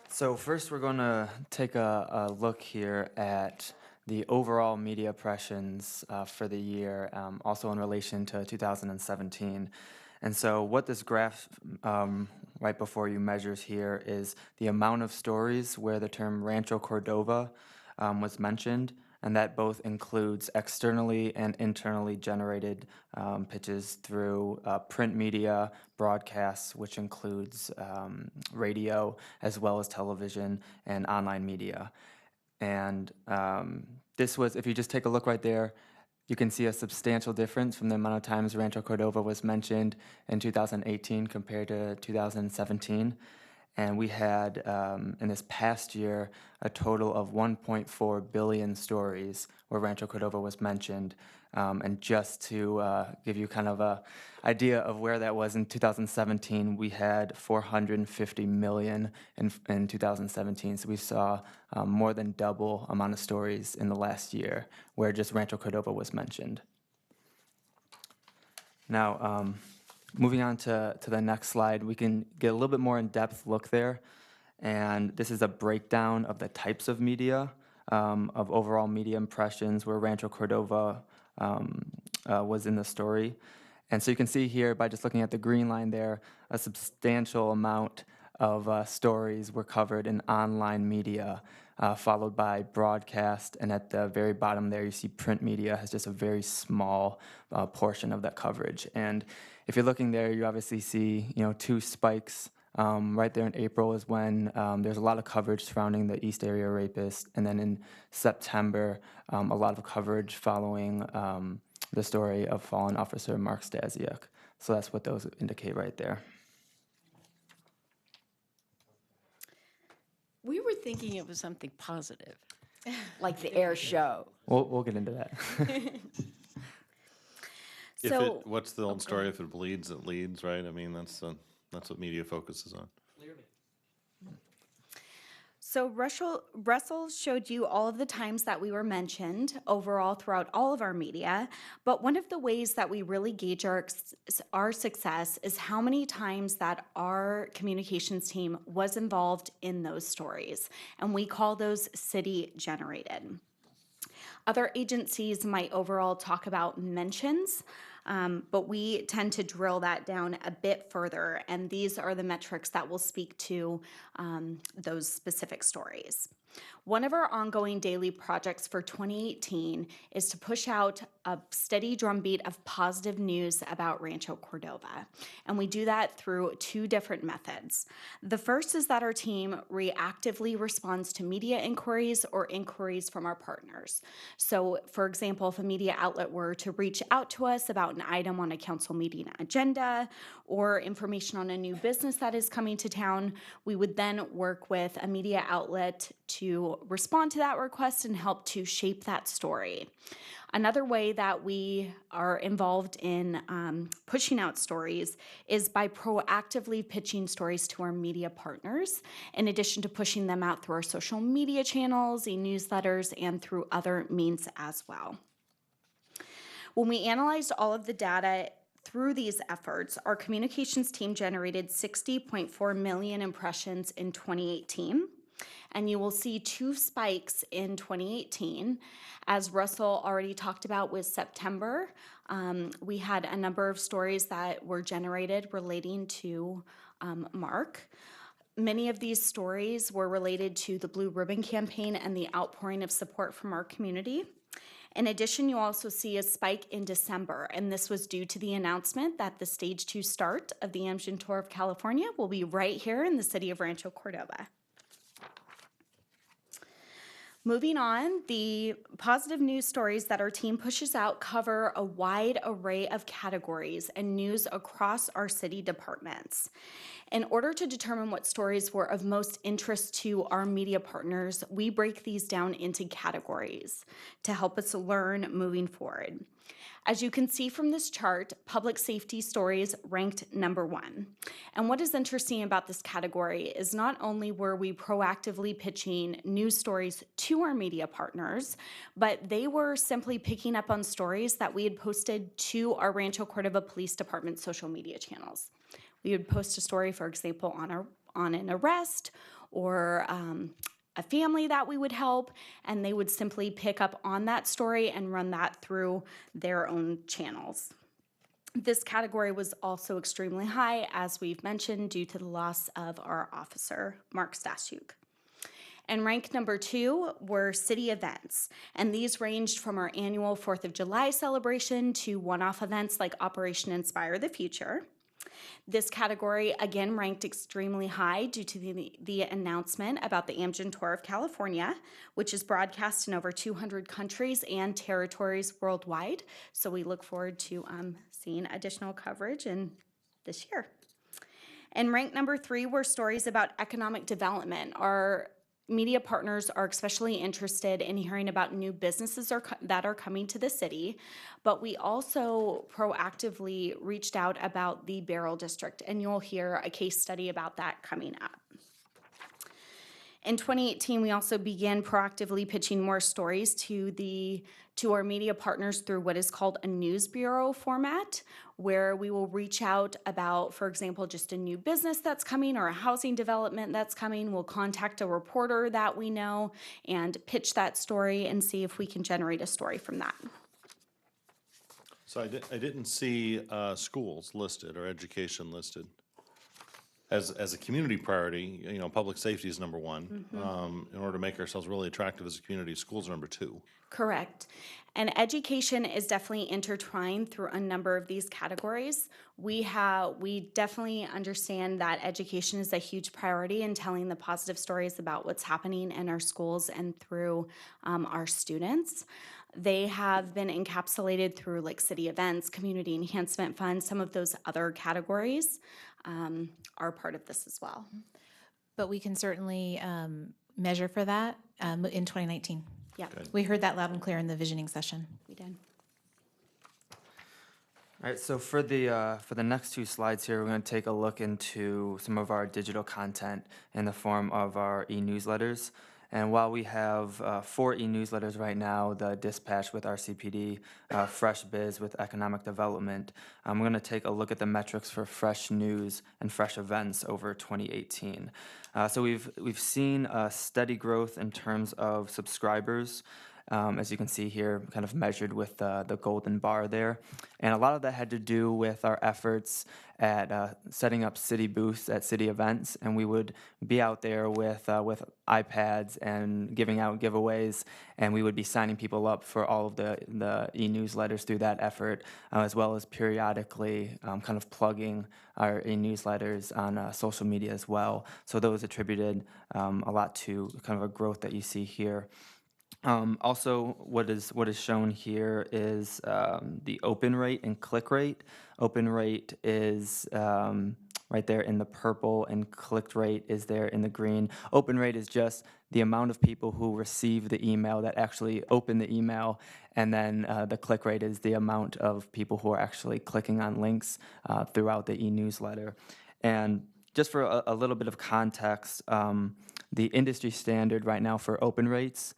So first we're going to take a look here at the overall media impressions for the year, also in relation to 2017. And so what this graph right before you measures here is the amount of stories where the term Rancho Cordova was mentioned, and that both includes externally and internally generated pitches through print media, broadcasts, which includes radio, as well as television and online media. And this was, if you just take a look right there, you can see a substantial difference from the amount of times Rancho Cordova was mentioned in 2018 compared to 2017. And we had, in this past year, a total of 1.4 billion stories where Rancho Cordova was mentioned. And just to give you kind of an idea of where that was in 2017, we had 450 million in 2017. So we saw more than double amount of stories in the last year where just Rancho Cordova was mentioned. Now, moving on to the next slide, we can get a little bit more in-depth look there. And this is a breakdown of the types of media, of overall media impressions where Rancho Cordova was in the story. And so you can see here, by just looking at the green line there, a substantial amount of stories were covered in online media, followed by broadcast. And at the very bottom there, you see print media has just a very small portion of that coverage. And if you're looking there, you obviously see, 2 spikes. Right there in April is when there's a lot of coverage surrounding the East Area rapist, and then in September, a lot of coverage following the story of fallen officer Mark Stasiuk. So that's what those indicate right there. We were thinking it was something positive, like the air show. We'll get into that. What's the old story? If it bleeds, it leads, right? I mean, that's what media focuses on. So Russell showed you all of the times that we were mentioned overall throughout all of our media, but one of the ways that we really gauge our success is how many times that our communications team was involved in those stories, and we call those city generated. Other agencies might overall talk about mentions. But we tend to drill that down a bit further, and these are the metrics that will speak to those specific stories. One of our ongoing daily projects for 2018 is to push out a steady drumbeat of positive news about Rancho Cordova. And we do that through two different methods. The first is that our team reactively responds to media inquiries or inquiries from our partners. So, for example, if a media outlet were to reach out to us about an item on a council meeting agenda or information on a new business that is coming to town, we would then work with a media outlet to respond to that request and help to shape that story. Another way that we are involved in pushing out stories is by proactively pitching stories to our media partners, in addition to pushing them out through our social media channels, e-newsletters, and through other means as well. When we analyzed all of the data through these efforts, our communications team generated 60.4 million impressions in 2018. And you will see two spikes in 2018. As Russell already talked about with September, we had a number of stories that were generated relating to Mark. Many of these stories were related to the Blue Ribbon Campaign and the outpouring of support from our community. In addition, you also see a spike in December, and this was due to the announcement that the Stage 2 start of the Amgen Tour of California will be right here in the city of Rancho Cordova. Moving on, the positive news stories that our team pushes out cover a wide array of categories and news across our city departments. In order to determine what stories were of most interest to our media partners, we break these down into categories to help us learn moving forward. As you can see from this chart, public safety stories ranked number 1. And what is interesting about this category is not only were we proactively pitching news stories to our media partners, but they were simply picking up on stories that we had posted to our Rancho Cordova Police Department social media channels. We would post a story, for example, on an arrest or a family that we would help, and they would simply pick up on that story and run that through their own channels. This category was also extremely high, as we've mentioned, due to the loss of our officer, Mark Stashuk. And rank number 2 were city events, and these ranged from our annual 4th of July celebration to one-off events like Operation Inspire the Future. This category again ranked extremely high due to the announcement about the Amgen Tour of California, which is broadcast in over 200 countries and territories worldwide. So we look forward to seeing additional coverage in this year. And rank number 3 were stories about economic development. Our media partners are especially interested in hearing about new businesses that are coming to the city, but we also proactively reached out about the Barrel District, and you'll hear a case study about that coming up. In 2018, we also began proactively pitching more stories to our media partners through what is called a news bureau format, where we will reach out about, for example, just a new business that's coming or a housing development that's coming. We'll contact a reporter that we know and pitch that story and see if we can generate a story from that. So I didn't see schools listed or education listed. As a community priority, you know, public safety is number 1. In order to make ourselves really attractive as a community, schools are number 2. Correct. And education is definitely intertwined through a number of these categories. We definitely understand that education is a huge priority in telling the positive stories about what's happening in our schools and through our students. They have been encapsulated through like city events, community enhancement funds, some of those other categories are part of this as well. But we can certainly measure for that in 2019. Yeah. We heard that loud and clear in the visioning session. We did. All right, so for the next 2 slides here, we're going to take a look into some of our digital content in the form of our e-newsletters. And while we have 4 e-newsletters right now, the Dispatch with RCPD, Fresh Biz with Economic Development, I'm going to take a look at the metrics for fresh news and fresh events over 2018. So we've seen a steady growth in terms of subscribers, as you can see here, kind of measured with the golden bar there. And a lot of that had to do with our efforts at setting up city booths at city events, and we would be out there with iPads and giving out giveaways, and we would be signing people up for all of the e-newsletters through that effort, as well as periodically kind of plugging our e-newsletters on social media as well. So those attributed a lot to kind of a growth that you see here. Also, what is shown here is the open rate and click rate. Open rate is right there in the purple, and click rate is there in the green. Open rate is just the amount of people who receive the email that actually open the email, and then the click rate is the amount of people who are actually clicking on links throughout the e-newsletter. And just for a little bit of context, the industry standard right now for open rates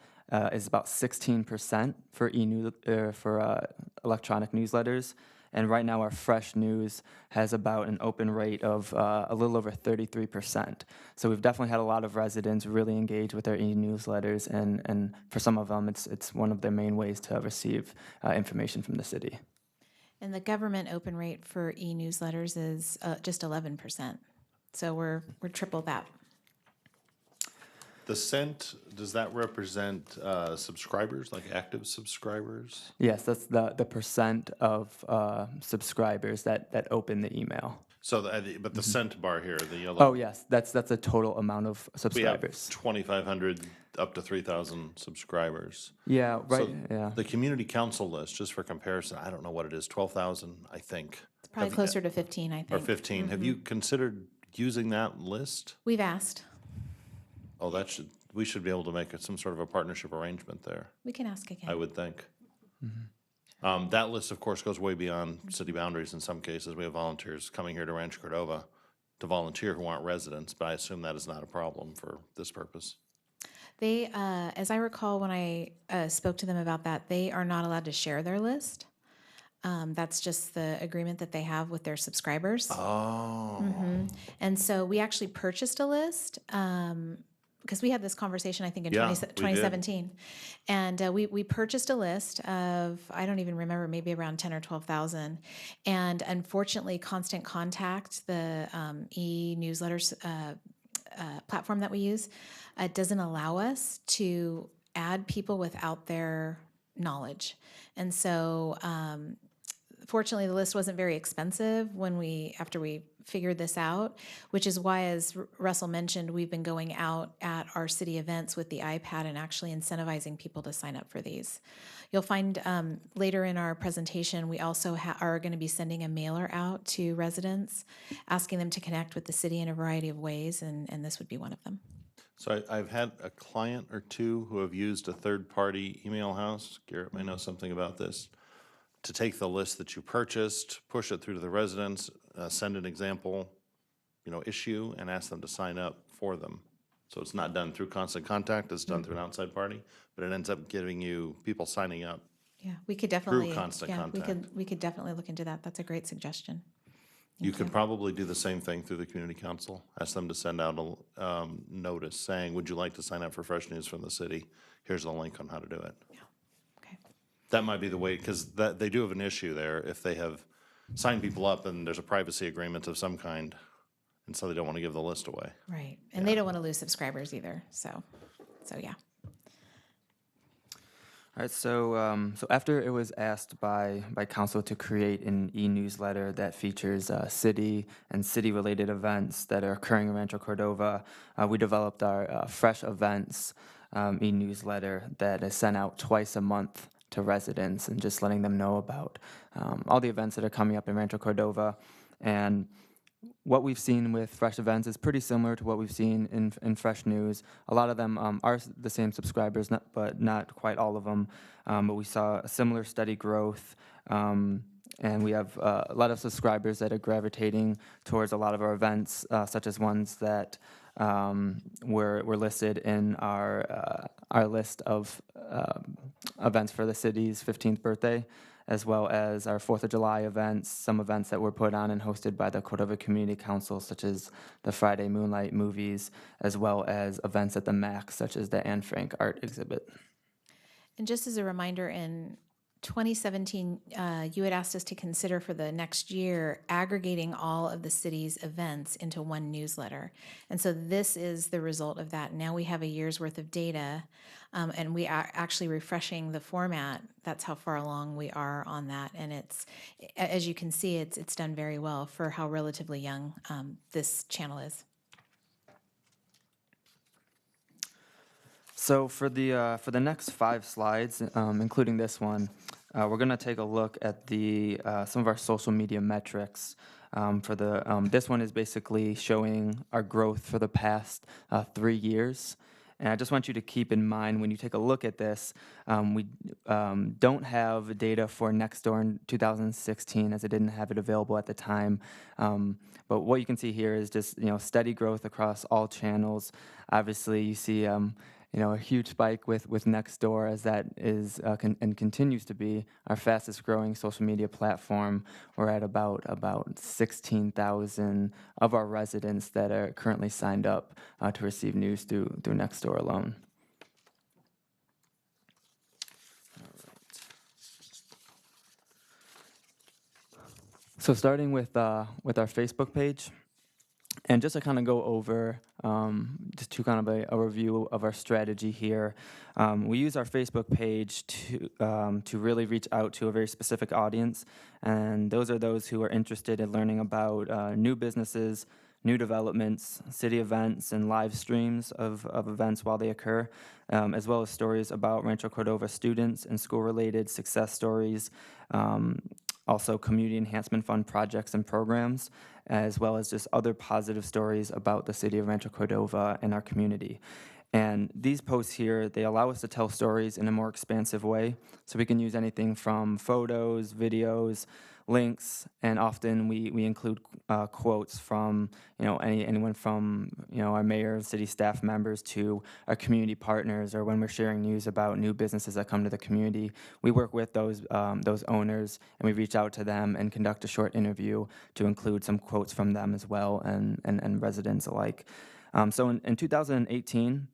is about 16% for electronic newsletters, and right now our Fresh News has about an open rate of a little over 33%. So we've definitely had a lot of residents really engage with our e-newsletters, and for some of them, it's one of their main ways to receive information from the city. And the government open rate for e-newsletters is just 11%. So we're triple that. The cent, does that represent subscribers, like active subscribers? Yes, that's the percent of subscribers that open the email. So, but the cent bar here, the yellow. Oh yes, that's a total amount of We subscribers. have 2,500 up to 3,000 subscribers. Yeah, right. So yeah. the community council list, just for comparison, I don't know what it is, 12,000, I think. It's probably closer to 15, I think. Or 15. Have you considered using that list? We've asked. Oh, we should be able to make some sort of a partnership arrangement there, We can ask again. I would think. That list, of course, goes way beyond city boundaries in some cases. We have volunteers coming here to Rancho Cordova to volunteer who aren't residents, but I assume that is not a problem for this purpose. They, as I recall, when I spoke to them about that, they are not allowed to share their list. That's just the agreement that they have with their subscribers. Oh. And so we actually purchased a list because we had this conversation, I think, in Yeah, we 2017. And we purchased a list of, I don't even remember, maybe around 10 or 12,000. And unfortunately, Constant Contact, the e-newsletters platform that we use, doesn't allow us to add people without their knowledge. And so fortunately, the list wasn't very expensive after we figured this out, which is why, as Russell mentioned, we've been going out at our city events with the iPad and actually incentivizing people to sign up for these. You'll find later in our presentation, we also are going to be sending a mailer out to residents, asking them to connect with the city in a variety of ways, and this would be one of them. So I've had a client or two who have used a third-party email house, Garrett may know something about this, to take the list that you purchased, push it through to the residents, send an example, issue, and ask them to sign up for them. So it's not done through Constant Contact, it's done through an outside party, but it ends up giving you people signing up. Yeah, we could definitely. Through Constant Contact. We could definitely look into that. That's a great suggestion. You could probably do the same thing through the community council. Ask them to send out a notice saying, would you like to sign up for Fresh News from the city? Here's the link on how to do it. Yeah. Okay. That might be the way, because they do have an issue there if they have signed people up and there's a privacy agreement of some kind, and so they don't want to give the list away. Right, and they don't want to lose subscribers either. So yeah. All right, so after it was asked by council to create an e-newsletter that features city and city-related events that are occurring in Rancho Cordova, we developed our Fresh Events e-newsletter that is sent out twice a month to residents and just letting them know about all the events that are coming up in Rancho Cordova. And what we've seen with Fresh Events is pretty similar to what we've seen in Fresh News. A lot of them are the same subscribers, but not quite all of them. But we saw a similar steady growth, and we have a lot of subscribers that are gravitating towards a lot of our events, such as ones that were listed in our list of events for the city's 15th birthday, as well as our 4th of July events, some events that were put on and hosted by the Cordova Community Council, such as the Friday Moonlight movies, as well as events at the MAC, such as the Anne Frank art exhibit. And just as a reminder, in 2017, you had asked us to consider for the next year aggregating all of the city's events into one newsletter. And so this is the result of that. Now we have a year's worth of data, and we are actually refreshing the format. That's how far along we are on that. And it's, as you can see, it's done very well for how relatively young this channel is. So for the next 5 slides, including this one, we're going to take a look at the some of our social media metrics. This one is basically showing our growth for the past 3 years. And I just want you to keep in mind when you take a look at this, we don't have data for Nextdoor in 2016 as it didn't have it available at the time. But what you can see here is just steady growth across all channels. Obviously, you see a huge spike with Nextdoor as that is and continues to be our fastest growing social media platform. We're at about 16,000 of our residents that are currently signed up to receive news through Nextdoor alone. So starting with our Facebook page. And just to kind of go over, just to kind of a review of our strategy here, we use our Facebook page to really reach out to a very specific audience, and those are those who are interested in learning about new businesses, new developments, city events, and live streams of events while they occur, as well as stories about Rancho Cordova students and school-related success stories, also community enhancement fund projects and programs, as well as just other positive stories about the city of Rancho Cordova and our community. And these posts here, they allow us to tell stories in a more expansive way. So we can use anything from photos, videos, links, and often we include quotes from anyone from our mayor, city staff members to our community partners, or when we're sharing news about new businesses that come to the community, we work with those owners and we reach out to them and conduct a short interview to include some quotes from them as well and residents alike. So in 2018.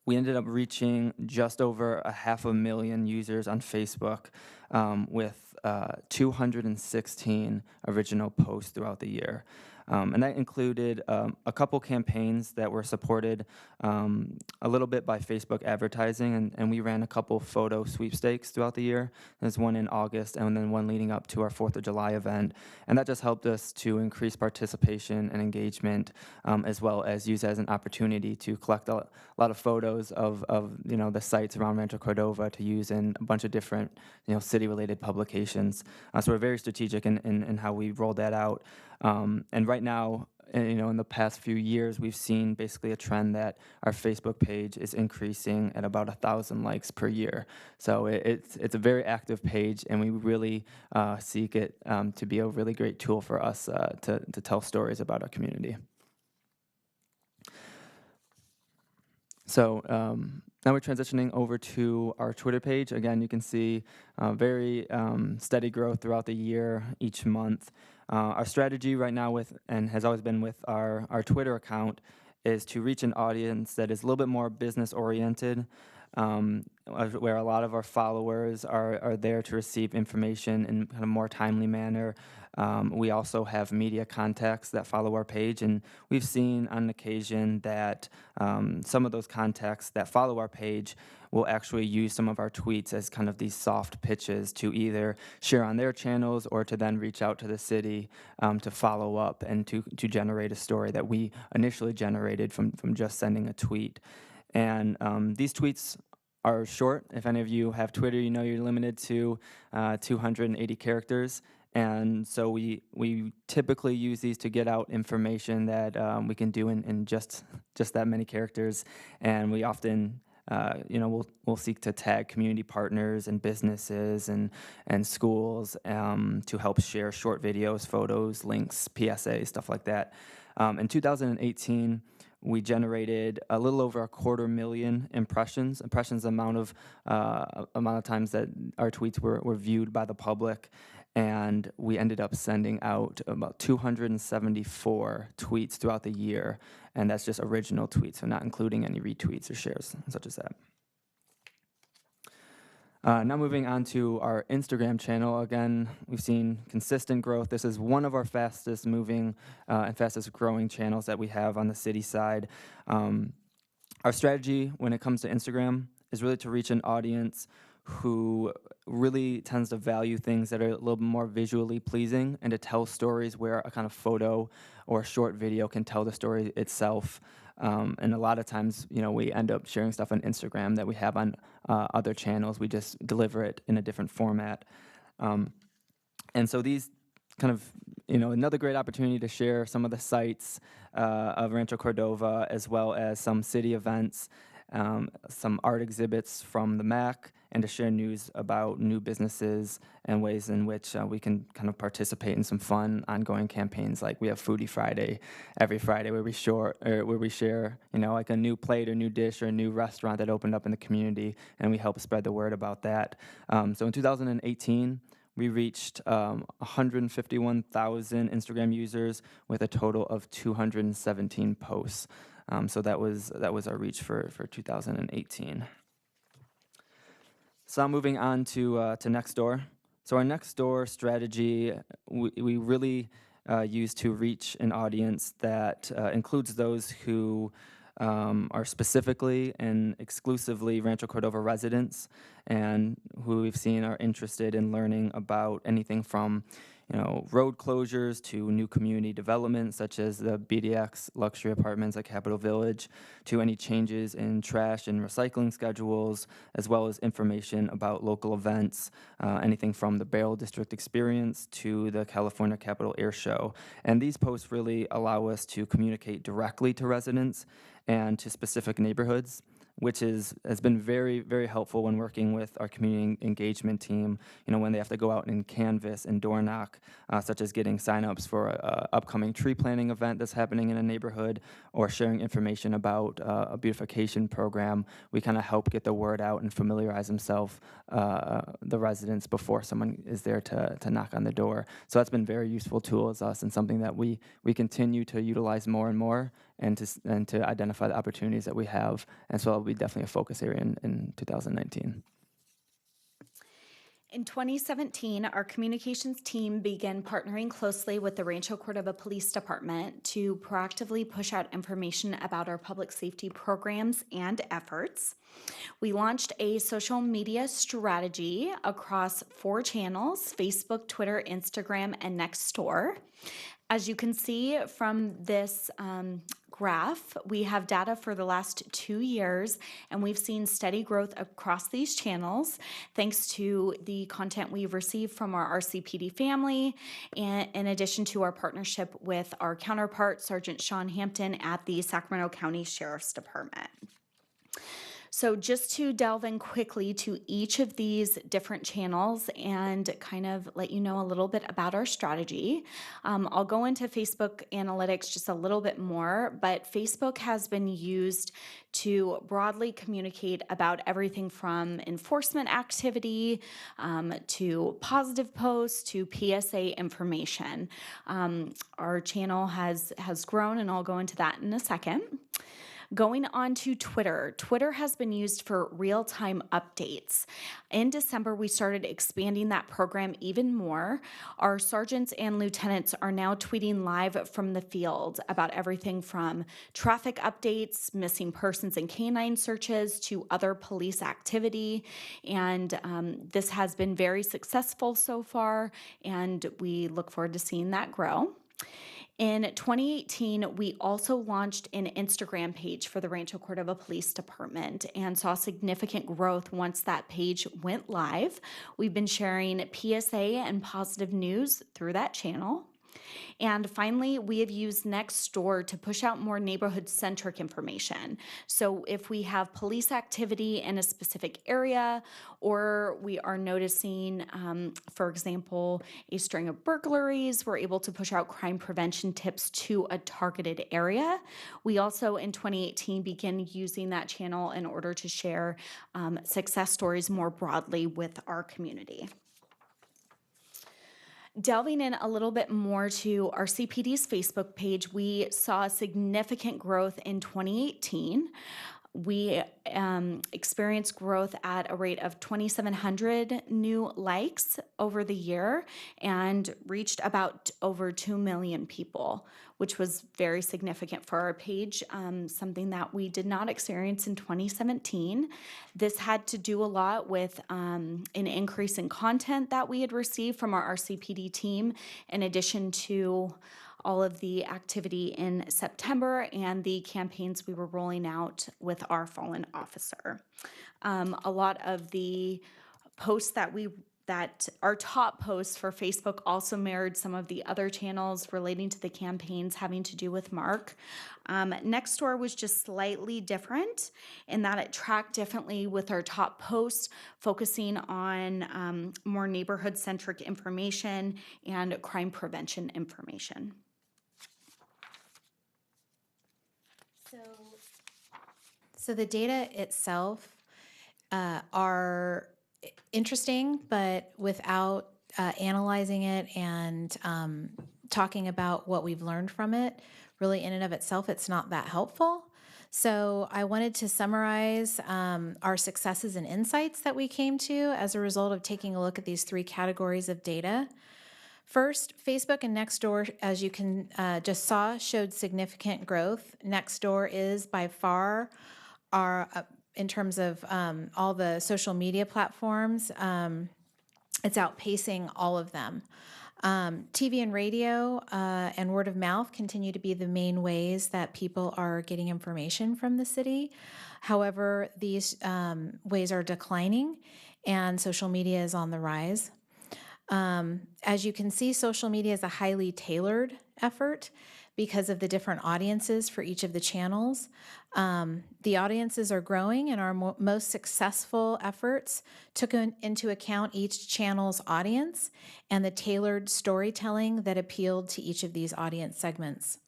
We ended up reaching just over 500,000 users on Facebook with 216 original posts throughout the year. And that included a couple campaigns that were supported a little bit by Facebook advertising, and we ran a couple photo sweepstakes throughout the year. There's one in August and then one leading up to our 4th of July event. And that just helped us to increase participation and engagement, as well as use as an opportunity to collect a lot of photos of the sites around Rancho Cordova to use in a bunch of different city-related publications. So we're very strategic in how we rolled that out. And right now, in the past few years, we've seen basically a trend that our Facebook page is increasing at about 1,000 likes per year. So it's a very active page, and we really seek it to be a really great tool for us to tell stories about our community. So now we're transitioning over to our Twitter page. Again, you can see very steady growth throughout the year, each month. Our strategy right now and has always been with our Twitter account is to reach an audience that is a little bit more business oriented, where a lot of our followers are there to receive information in kind of more timely manner. We also have media contacts that follow our page, and we've seen on occasion that some of those contacts that follow our page will actually use some of our tweets as kind of these soft pitches to either share on their channels or to then reach out to the city to follow up and to generate a story that we initially generated from just sending a tweet. And these tweets are short. If any of you have Twitter, you know you're limited to 280 characters. And so we typically use these to get out information that we can do in just that many characters. And we often we'll seek to tag community partners and businesses and schools to help share short videos, photos, links, PSA, stuff like that. In 2018, we generated a little over 250,000 impressions. Impressions, the amount of times that our tweets were viewed by the public. And we ended up sending out about 274 tweets throughout the year. And that's just original tweets, so not including any retweets or shares such as that. Now moving on to our Instagram channel. Again, we've seen consistent growth. This is one of our fastest moving and fastest growing channels that we have on the city side. Our strategy when it comes to Instagram is really to reach an audience who really tends to value things that are a little bit more visually pleasing and to tell stories where a kind of photo or a short video can tell the story itself. And a lot of times, we end up sharing stuff on Instagram that we have on other channels. We just deliver it in a different format. And so these kind of, another great opportunity to share some of the sites of Rancho Cordova, as well as some city events, some art exhibits from the MAC, and to share news about new businesses and ways in which we can kind of participate in some fun ongoing campaigns. Like we have Foodie Friday every Friday where we share, like a new plate or new dish or a new restaurant that opened up in the community, and we help spread the word about that. So in 2018, we reached 151,000 Instagram users with a total of 217 posts. So that was our reach for 2018. So moving on to Nextdoor. So our Nextdoor strategy, we really use to reach an audience that includes those who are specifically and exclusively Rancho Cordova residents, and who we've seen are interested in learning about anything from road closures to new community development, such as the BDX luxury apartments at Capitol Village, to any changes in trash and recycling schedules, as well as information about local events, anything from the Barrel District Experience to the California Capitol Air Show. And these posts really allow us to communicate directly to residents and to specific neighborhoods, which has been very, very helpful when working with our community engagement team, when they have to go out and canvass and door knock, such as getting signups for an upcoming tree planting event that's happening in a neighborhood, or sharing information about a beautification program. We kind of help get the word out and familiarize the residents before someone is there to knock on the door. So that's been very useful tool as us, and something that we continue to utilize more and more, and to identify the opportunities that we have. And so that'll be definitely a focus area in 2019. In 2017, our communications team began partnering closely with the Rancho Cordova Police Department to proactively push out information about our public safety programs and efforts. We launched a social media strategy across 4 channels: Facebook, Twitter, Instagram, and Nextdoor. As you can see from this graph, we have data for the last 2 years, and we've seen steady growth across these channels thanks to the content we've received from our RCPD family, and in addition to our partnership with our counterpart, Sergeant Sean Hampton at the Sacramento County Sheriff's Department. So just to delve in quickly to each of these different channels and kind of let you know a little bit about our strategy. I'll go into Facebook analytics just a little bit more, but Facebook has been used to broadly communicate about everything from enforcement activity to positive posts to PSA information. Our channel has grown, and I'll go into that in a second. Going on to Twitter. Twitter has been used for real-time updates. In December, we started expanding that program even more. Our sergeants and lieutenants are now tweeting live from the field about everything from traffic updates, missing persons and canine searches, to other police activity. And this has been very successful so far, and we look forward to seeing that grow. In 2018, we also launched an Instagram page for the Rancho Cordova Police Department and saw significant growth once that page went live. We've been sharing PSA and positive news through that channel. And finally, we have used Nextdoor to push out more neighborhood-centric information. So if we have police activity in a specific area, or we are noticing, for example, a string of burglaries, we're able to push out crime prevention tips to a targeted area. We also, in 2018, began using that channel in order to share success stories more broadly with our community. Delving in a little bit more to our CPD's Facebook page, we saw significant growth in 2018. We experienced growth at a rate of 2,700 new likes over the year and reached about over 2 million people, which was very significant for our page, something that we did not experience in 2017. This had to do a lot with an increase in content that we had received from our RCPD team, in addition to all of the activity in September and the campaigns we were rolling out with our fallen officer. A lot of the posts that our top posts for Facebook also mirrored some of the other channels relating to the campaigns having to do with Mark. Nextdoor was just slightly different in that it tracked differently with our top posts, focusing on more neighborhood-centric information and crime prevention information. So the data itself are interesting, but without analyzing it and talking about what we've learned from it, really in and of itself, it's not that helpful. So I wanted to summarize our successes and insights that we came to as a result of taking a look at these 3 categories of data. First, Facebook and Nextdoor, as you can just saw, showed significant growth. Nextdoor is by far in terms of all the social media platforms, it's outpacing all of them. TV and radio and word of mouth continue to be the main ways that people are getting information from the city. However, these ways are declining and social media is on the rise. As you can see, social media is a highly tailored effort because of the different audiences for each of the channels. The audiences are growing, and our most successful efforts took into account each channel's audience and the tailored storytelling that appealed to each of these audience segments.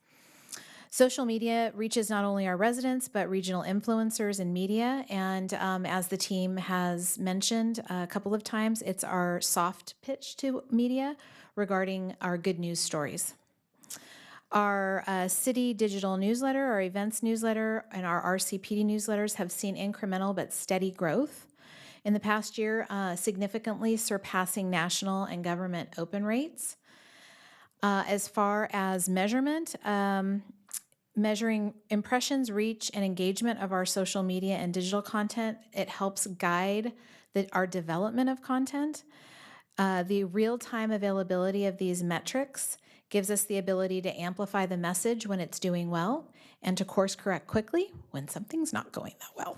Social media reaches not only our residents, but regional influencers and media. And as the team has mentioned a couple of times, it's our soft pitch to media regarding our good news stories. Our city digital newsletter, our events newsletter, and our RCPD newsletters have seen incremental but steady growth in the past year, significantly surpassing national and government open rates. As far as measurement, measuring impressions, reach, and engagement of our social media and digital content, it helps guide our development of content. The real-time availability of these metrics gives us the ability to amplify the message when it's doing well and to course correct quickly when something's not going that well.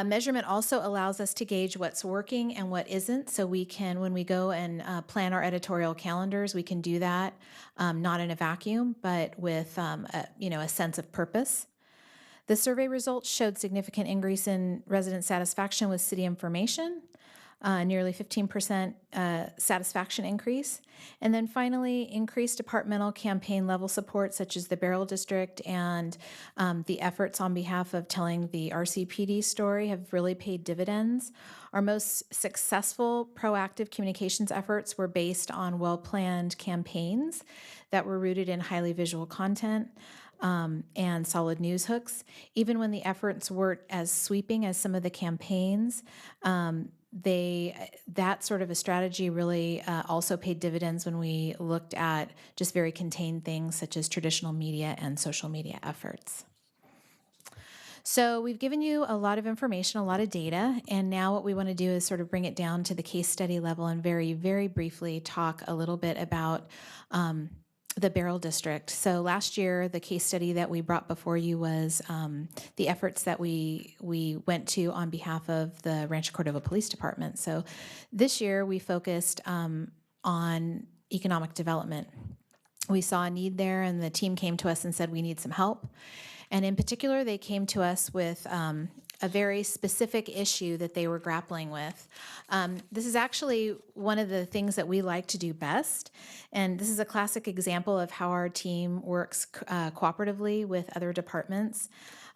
Measurement also allows us to gauge what's working and what isn't, so we can, when we go and plan our editorial calendars, we can do that not in a vacuum, but with a sense of purpose. The survey results showed significant increase in resident satisfaction with city information, nearly 15% satisfaction increase. And then finally, increased departmental campaign level support, such as the Barrel District and the efforts on behalf of telling the RCPD story have really paid dividends. Our most successful proactive communications efforts were based on well-planned campaigns that were rooted in highly visual content and solid news hooks. Even when the efforts weren't as sweeping as some of the campaigns, that sort of a strategy really also paid dividends when we looked at just very contained things such as traditional media and social media efforts. So we've given you a lot of information, a lot of data, and now what we want to do is sort of bring it down to the case study level and very, very briefly talk a little bit about the Barrel District. So last year, the case study that we brought before you was the efforts that we went to on behalf of the Rancho Cordova Police Department. So this year, we focused on economic development. We saw a need there, and the team came to us and said, we need some help. And in particular, they came to us with a very specific issue that they were grappling with. This is actually one of the things that we like to do best, and this is a classic example of how our team works cooperatively with other departments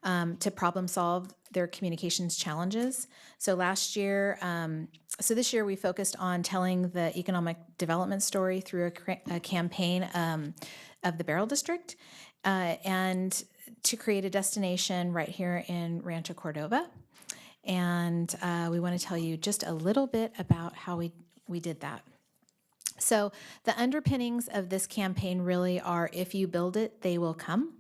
to problem solve their communications challenges. So last year, so this year we focused on telling the economic development story through a campaign of the Barrel District, and to create a destination right here in Rancho Cordova. And we want to tell you just a little bit about how we did that. So the underpinnings of this campaign really are, if you build it, they will come.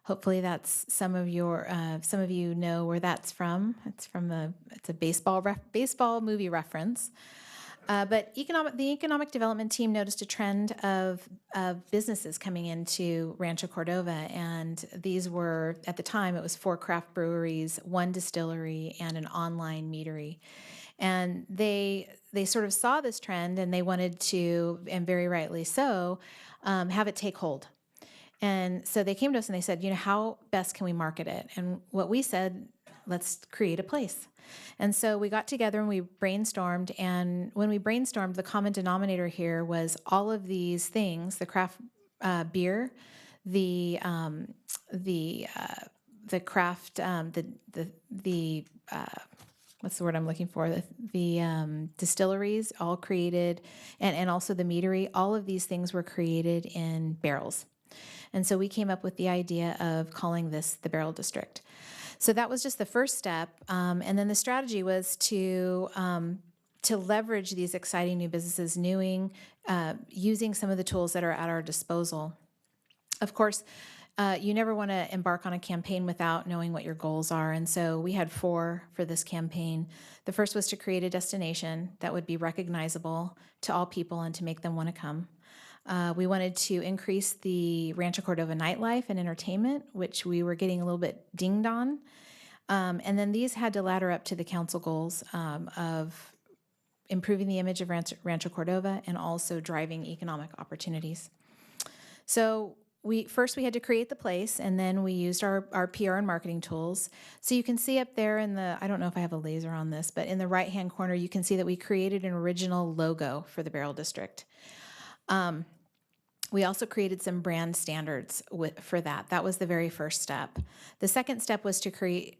Hopefully that's some of you know where that's from. It's a baseball movie reference. But the economic development team noticed a trend of businesses coming into Rancho Cordova, and these were, at the time, it was 4 craft breweries, 1 distillery, and an online meadery. And they sort of saw this trend, and they wanted to, and very rightly so, have it take hold. And so they came to us and they said, how best can we market it? And what we said, let's create a place. And so we got together and we brainstormed. And when we brainstormed, the common denominator here was all of these things: the craft beer, the craft, what's the word I'm looking for? The distilleries, all created, and also the meadery. All of these things were created in barrels. And so we came up with the idea of calling this the Barrel District. So that was just the first step. And then the strategy was to leverage these exciting new businesses, using some of the tools that are at our disposal. Of course, you never want to embark on a campaign without knowing what your goals are. And so we had 4 for this campaign. The first was to create a destination that would be recognizable to all people and to make them want to come. We wanted to increase the Rancho Cordova nightlife and entertainment, which we were getting a little bit dinged on. And then these had to ladder up to the council goals of improving the image of Rancho Cordova and also driving economic opportunities. So we had to create the place, and then we used our PR and marketing tools. So you can see up there I don't know if I have a laser on this, but in the right-hand corner, you can see that we created an original logo for the Barrel District. We also created some brand standards for that. That was the very first step. The second step was to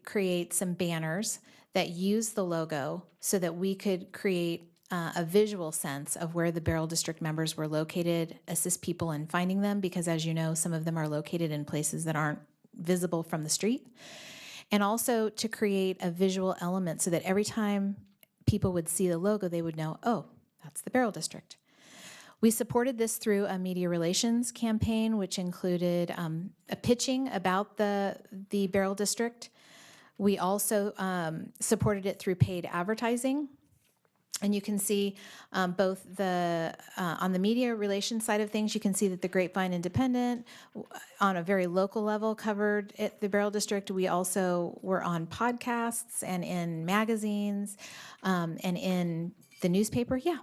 create some banners that use the logo so that we could create a visual sense of where the Barrel District members were located, assist people in finding them, because as you know, some of them are located in places that aren't visible from the street. And also to create a visual element so that every time people would see the logo, they would know, oh, that's the Barrel District. We supported this through a media relations campaign, which included a pitching about the Barrel District. We also supported it through paid advertising. And you can see both on the media relations side of things, you can see that the Grapevine Independent, on a very local level, covered the Barrel District. We also were on podcasts and in magazines and in the newspaper. Yeah.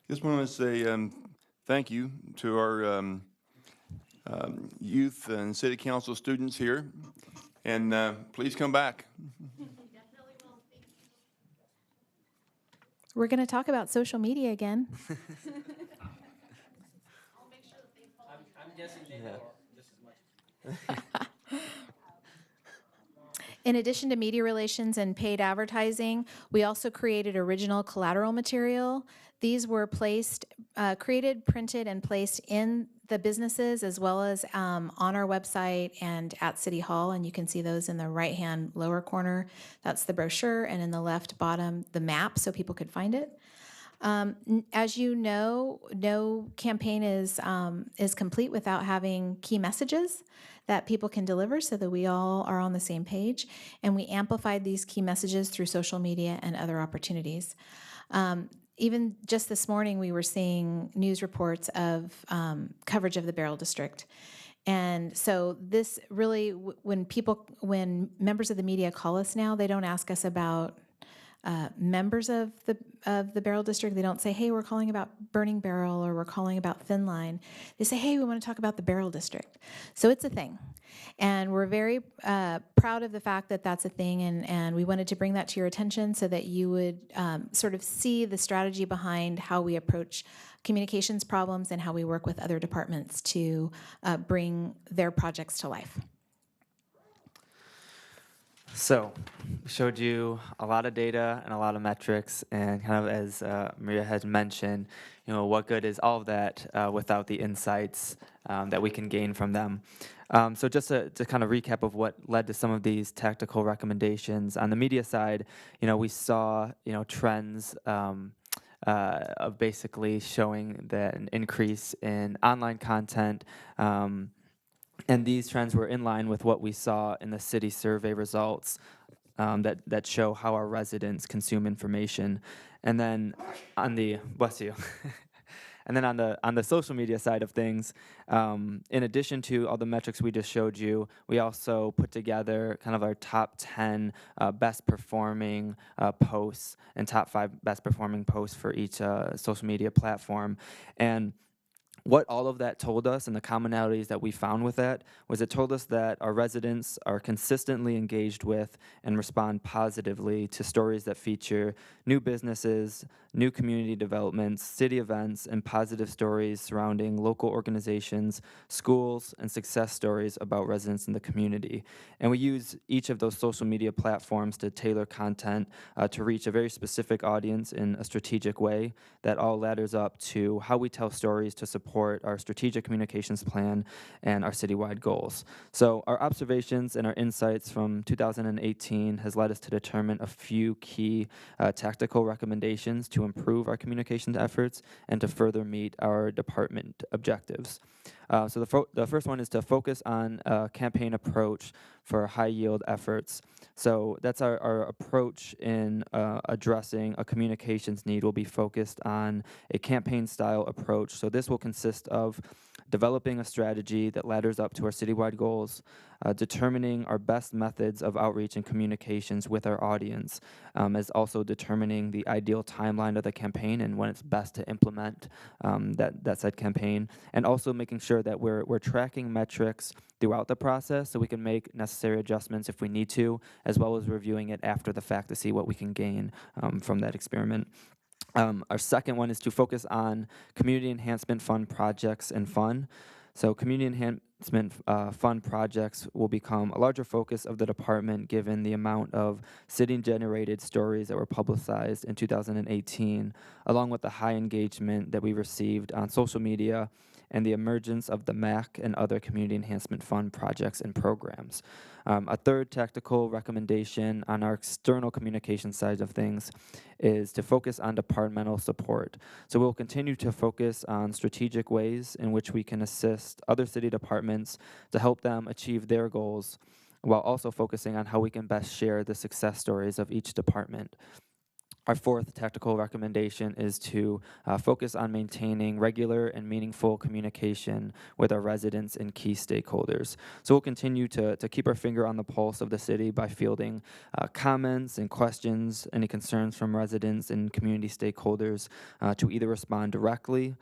Just want to say thank you to our youth and city council students here, and please come back. We're going to talk about social media again. I'm guessing they know just as much. In addition to media relations and paid advertising, we also created original collateral material. These were created, printed, and placed in the businesses as well as on our website and at City Hall, and you can see those in the right-hand lower corner. That's the brochure, and in the left bottom, the map so people could find it. As you know, no campaign is complete without having key messages that people can deliver so that we all are on the same page. And we amplified these key messages through social media and other opportunities. Even just this morning, we were seeing news reports of coverage of the Barrel District. And so this really, when members of the media call us now, they don't ask us about members of the Barrel District. They don't say, hey, we're calling about Burning Barrel or we're calling about Thin Line. They say, hey, we want to talk about the Barrel District. So it's a thing. And we're very proud of the fact that that's a thing, and we wanted to bring that to your attention so that you would sort of see the strategy behind how we approach communications problems and how we work with other departments to bring their projects to life. So, we showed you a lot of data and a lot of metrics, and kind of as Maria had mentioned, what good is all of that without the insights that we can gain from them? So just to kind of recap of what led to some of these tactical recommendations on the media side, we saw trends of basically showing that an increase in online content. And these trends were in line with what we saw in the city survey results that show how our residents consume information. And then on the, bless you. And then on the social media side of things, in addition to all the metrics we just showed you, we also put together kind of our top 10 best performing posts and top 5 best performing posts for each social media platform. And what all of that told us and the commonalities that we found with that was it told us that our residents are consistently engaged with and respond positively to stories that feature new businesses, new community developments, city events, and positive stories surrounding local organizations, schools, and success stories about residents in the community. And we use each of those social media platforms to tailor content to reach a very specific audience in a strategic way that all ladders up to how we tell stories to support our strategic communications plan and our citywide goals. So our observations and our insights from 2018 has led us to determine a few key tactical recommendations to improve our communications efforts and to further meet our department objectives. So the first one is to focus on a campaign approach for high yield efforts. So that's our approach in addressing a communications need will be focused on a campaign style approach. So this will consist of developing a strategy that ladders up to our citywide goals, determining our best methods of outreach and communications with our audience, as also determining the ideal timeline of the campaign and when it's best to implement that said campaign, and also making sure that we're tracking metrics throughout the process so we can make necessary adjustments if we need to, as well as reviewing it after the fact to see what we can gain from that experiment. Our second one is to focus on community enhancement fund projects and fun. So community enhancement fund projects will become a larger focus of the department given the amount of city-generated stories that were publicized in 2018, along with the high engagement that we received on social media and the emergence of the MAC and other community enhancement fund projects and programs. A third tactical recommendation on our external communication side of things is to focus on departmental support. So we'll continue to focus on strategic ways in which we can assist other city departments to help them achieve their goals, while also focusing on how we can best share the success stories of each department. Our fourth tactical recommendation is to focus on maintaining regular and meaningful communication with our residents and key stakeholders. So we'll continue to keep our finger on the pulse of the city by fielding comments and questions, any concerns from residents and community stakeholders to either respond directly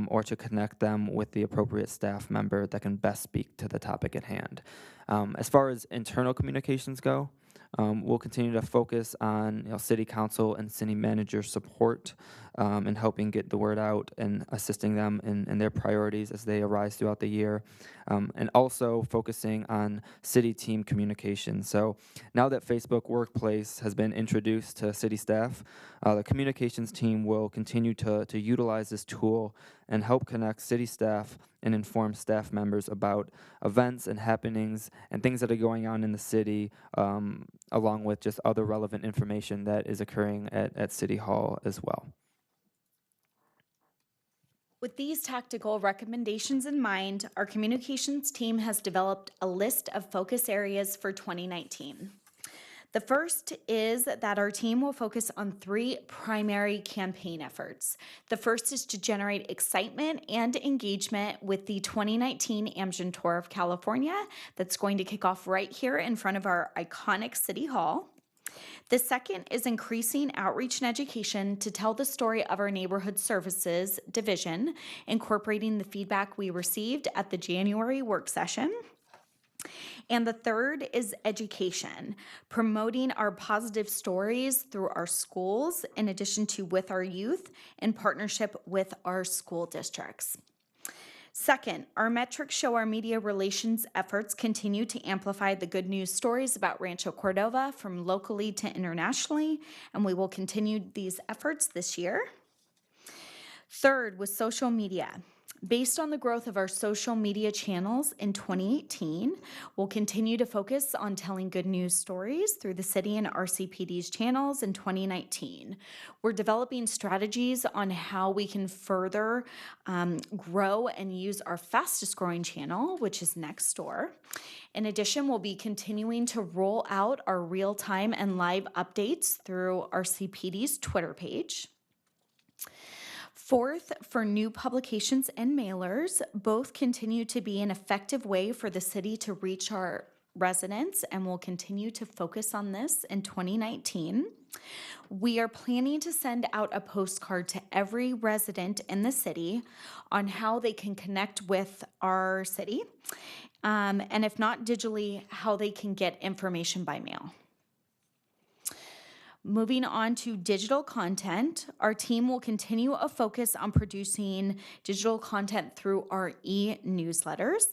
or to connect them with the appropriate staff member that can best speak to the topic at hand. As far as internal communications go, we'll continue to focus on city council and city manager support and helping get the word out and assisting them in their priorities as they arise throughout the year, and also focusing on city team communication. So now that Facebook Workplace has been introduced to city staff, the communications team will continue to utilize this tool and help connect city staff and inform staff members about events and happenings and things that are going on in the city, along with just other relevant information that is occurring at City Hall as well. With these tactical recommendations in mind, our communications team has developed a list of focus areas for 2019. The first is that our team will focus on 3 primary campaign efforts. The first is to generate excitement and engagement with the 2019 Amgen Tour of California that's going to kick off right here in front of our iconic City Hall. The second is increasing outreach and education to tell the story of our neighborhood services division, incorporating the feedback we received at the January work session. And the third is education, promoting our positive stories through our schools, in addition to with our youth, in partnership with our school districts. Second, our metrics show our media relations efforts continue to amplify the good news stories about Rancho Cordova from locally to internationally, and we will continue these efforts this year. Third, with social media. Based on the growth of our social media channels in 2018, we'll continue to focus on telling good news stories through the city and RCPD's channels in 2019. We're developing strategies on how we can further grow and use our fastest growing channel, which is Nextdoor. In addition, we'll be continuing to roll out our real-time and live updates through RCPD's Twitter page. Fourth, for new publications and mailers, both continue to be an effective way for the city to reach our residents, and we'll continue to focus on this in 2019. We are planning to send out a postcard to every resident in the city on how they can connect with our city, and if not digitally, how they can get information by mail. Moving on to digital content, our team will continue a focus on producing digital content through our e-newsletters.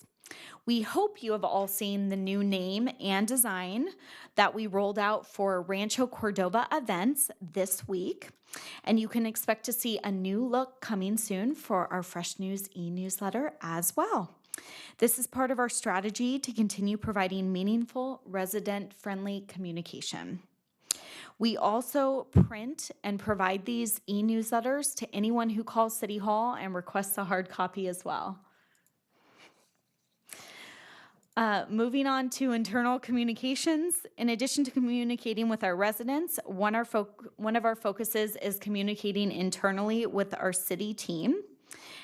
We hope you have all seen the new name and design that we rolled out for Rancho Cordova events this week, and you can expect to see a new look coming soon for our Fresh News e-newsletter as well. This is part of our strategy to continue providing meaningful, resident-friendly communication. We also print and provide these e-newsletters to anyone who calls City Hall and requests a hard copy as well. Moving on to internal communications. In addition to communicating with our residents, one of our focuses is communicating internally with our city team.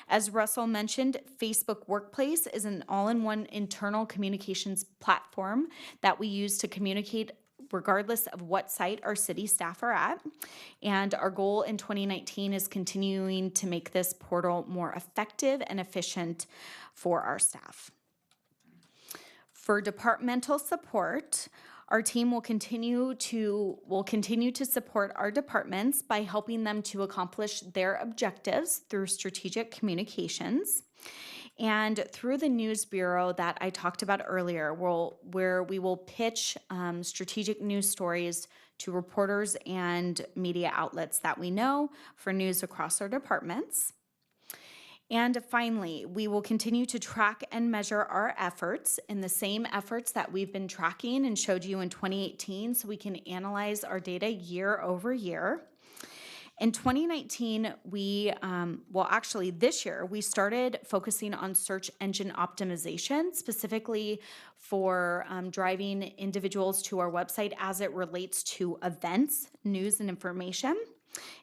As Russell mentioned, Facebook Workplace is an all-in-one internal communications platform that we use to communicate regardless of what site our city staff are at. And our goal in 2019 is continuing to make this portal more effective and efficient for our staff. For departmental support, our team will continue to support our departments by helping them to accomplish their objectives through strategic communications. And through the News Bureau that I talked about earlier, where we will pitch strategic news stories to reporters and media outlets that we know for news across our departments. And finally, we will continue to track and measure our efforts in the same efforts that we've been tracking and showed you in 2018, so we can analyze our data year over year. In 2019, this year, we started focusing on search engine optimization, specifically for driving individuals to our website as it relates to events, news, and information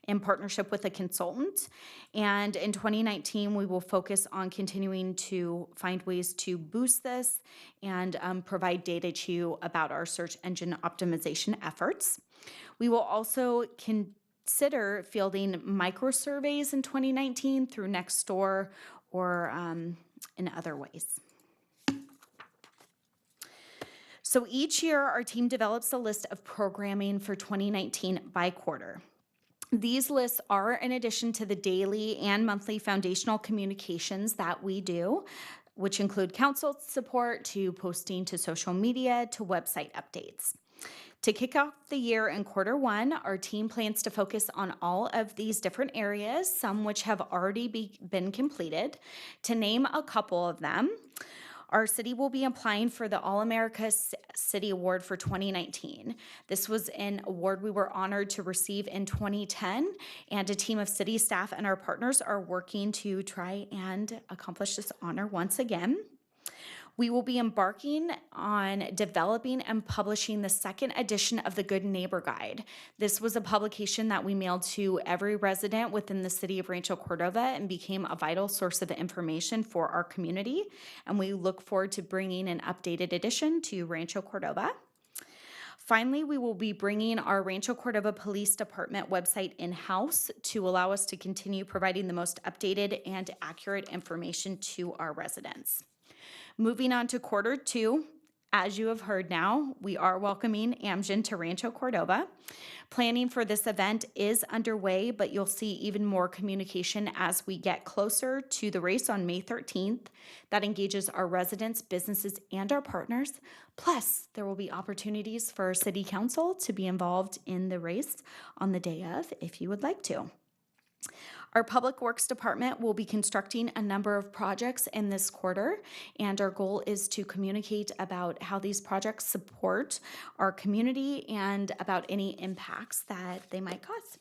in partnership with a consultant. And in 2019, we will focus on continuing to find ways to boost this and provide data to you about our search engine optimization efforts. We will also consider fielding micro surveys in 2019 through Nextdoor or in other ways. So each year, our team develops a list of programming for 2019 by quarter. These lists are in addition to the daily and monthly foundational communications that we do, which include council support to posting to social media to website updates. To kick off the year in quarter one, our team plans to focus on all of these different areas, some which have already been completed. To name a couple of them, our city will be applying for the All-America City Award for 2019. This was an award we were honored to receive in 2010, and a team of city staff and our partners are working to try and accomplish this honor once again. We will be embarking on developing and publishing the second edition of the Good Neighbor Guide. This was a publication that we mailed to every resident within the city of Rancho Cordova and became a vital source of information for our community. And we look forward to bringing an updated edition to Rancho Cordova. Finally, we will be bringing our Rancho Cordova Police Department website in-house to allow us to continue providing the most updated and accurate information to our residents. Moving on to quarter two, as you have heard now, we are welcoming Amgen to Rancho Cordova. Planning for this event is underway, but you'll see even more communication as we get closer to the race on May 13th. That engages our residents, businesses, and our partners. Plus, there will be opportunities for City Council to be involved in the race on the day of if you would like to. Our Public Works Department will be constructing a number of projects in this quarter, and our goal is to communicate about how these projects support our community and about any impacts that they might cause.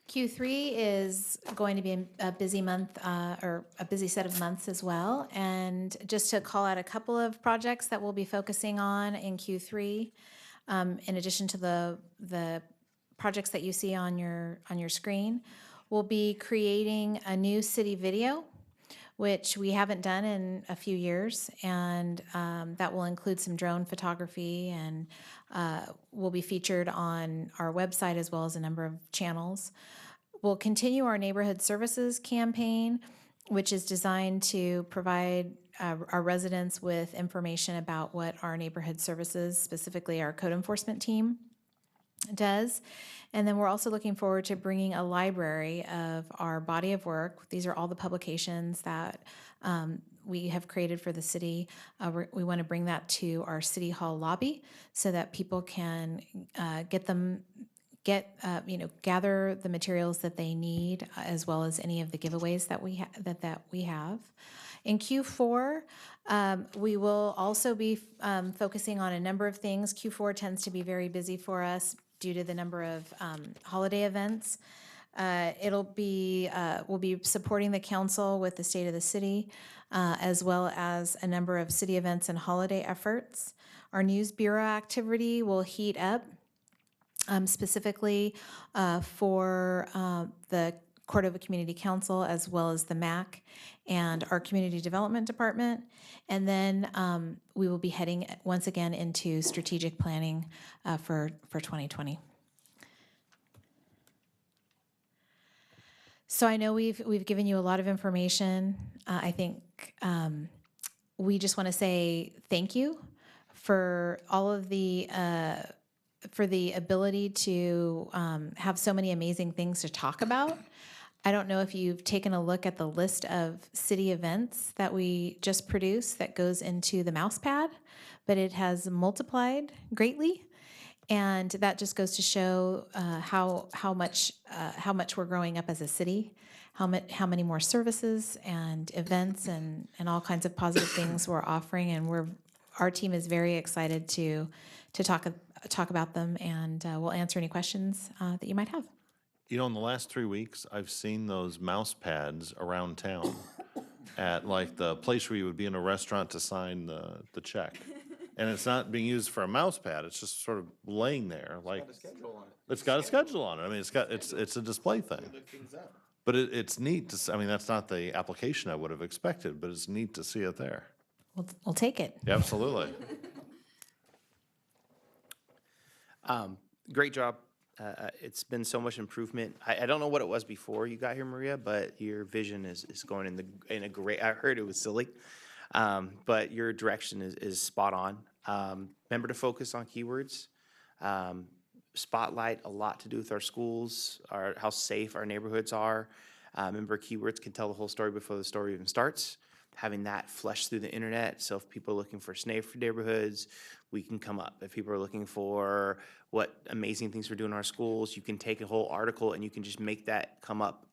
Q3 is going to be a busy month, or a busy set of months as well. And just to call out a couple of projects that we'll be focusing on in Q3, in addition to the projects that you see on your screen, we'll be creating a new city video, which we haven't done in a few years, and that will include some drone photography and will be featured on our website as well as a number of channels. We'll continue our neighborhood services campaign, which is designed to provide our residents with information about what our neighborhood services, specifically our code enforcement team, does. And then we're also looking forward to bringing a library of our body of work. These are all the publications that we have created for the city. We want to bring that to our City Hall lobby so that people can gather the materials that they need, as well as any of the giveaways that we have. In Q4, we will also be focusing on a number of things. Q4 tends to be very busy for us due to the number of holiday events. We'll be supporting the council with the State of the City, as well as a number of city events and holiday efforts. Our News Bureau activity will heat up, specifically for the Cordova Community Council, as well as the MAC and our Community Development Department. And then we will be heading once again into strategic planning for 2020. So I know we've given you a lot of information. I think we just want to say thank you for all of the for the ability to have so many amazing things to talk about. I don't know if you've taken a look at the list of city events that we just produced that goes into the mouse pad, but it has multiplied greatly. And that just goes to show how much we're growing up as a city, how many more services and events and all kinds of positive things we're offering. And our team is very excited to talk about them, and we'll answer any questions that you might have. You know, in the last 3 weeks, I've seen those mouse pads around town at like the place where you would be in a restaurant to sign the check. And it's not being used for a mouse pad, it's just sort of laying there like. It's got a schedule on it. It's got a schedule on it. I mean, it's a display thing. But it's neat to, I mean, that's not the application I would have expected, but it's neat to see it there. We'll take it. Yeah, absolutely. Great job. It's been so much improvement. I don't know what it was before you got here, Maria, but your vision is going in a great, I heard it was silly, but your direction is spot on. Remember to focus on keywords. Spotlight a lot to do with our schools, how safe our neighborhoods are. Remember, keywords can tell the whole story before the story even starts. Having that flush through the internet, so if people are looking for safe neighborhoods, we can come up. If people are looking for what amazing things we're doing in our schools, you can take a whole article and you can just make that come up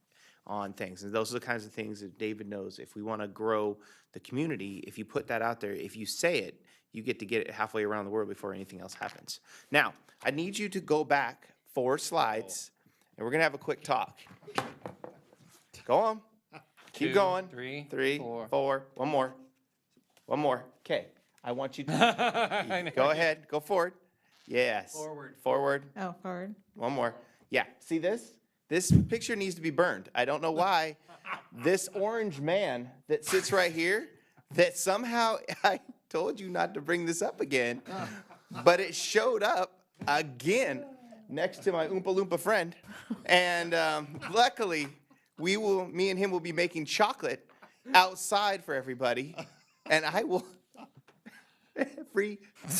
on things. And those are the kinds of things that David knows. If we want to grow the community, if you put that out there, if you say it, you get it halfway around the world before anything else happens. Now, I need you to go back 4 slides, and we're going to have a quick talk. Go on. Keep 2, going. 3, 4. One more. Okay. I want you to go ahead. Go forward. Yes. Forward. Oh, forward. One more. Yeah. See this? This picture needs to be burned. I don't know why. This orange man that sits right here, that somehow I told you not to bring this up again, but it showed up again next to my Oompa Loompa friend. And luckily, me and him will be making chocolate outside for everybody. And I will, every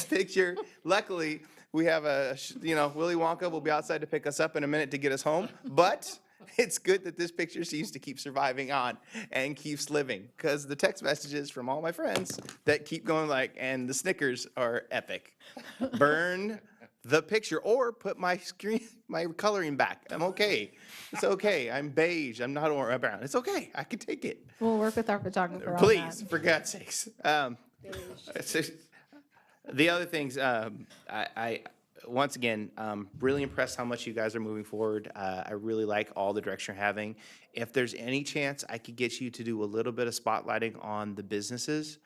picture, luckily, We have Willy Wonka will be outside to pick us up in a minute to get us home. But it's good that this picture seems to keep surviving on and keeps living, because the text messages from all my friends that keep going and the Snickers are epic. Burn the picture or put my coloring back. I'm okay. It's okay. I'm beige. I'm not orange, brown. It's okay. I can take it. We'll work with our photographer on Please, that. for God's sakes. The other things, I once again, really impressed how much you guys are moving forward. I really like all the direction you're having. If there's any chance I could get you to do a little bit of spotlighting on the businesses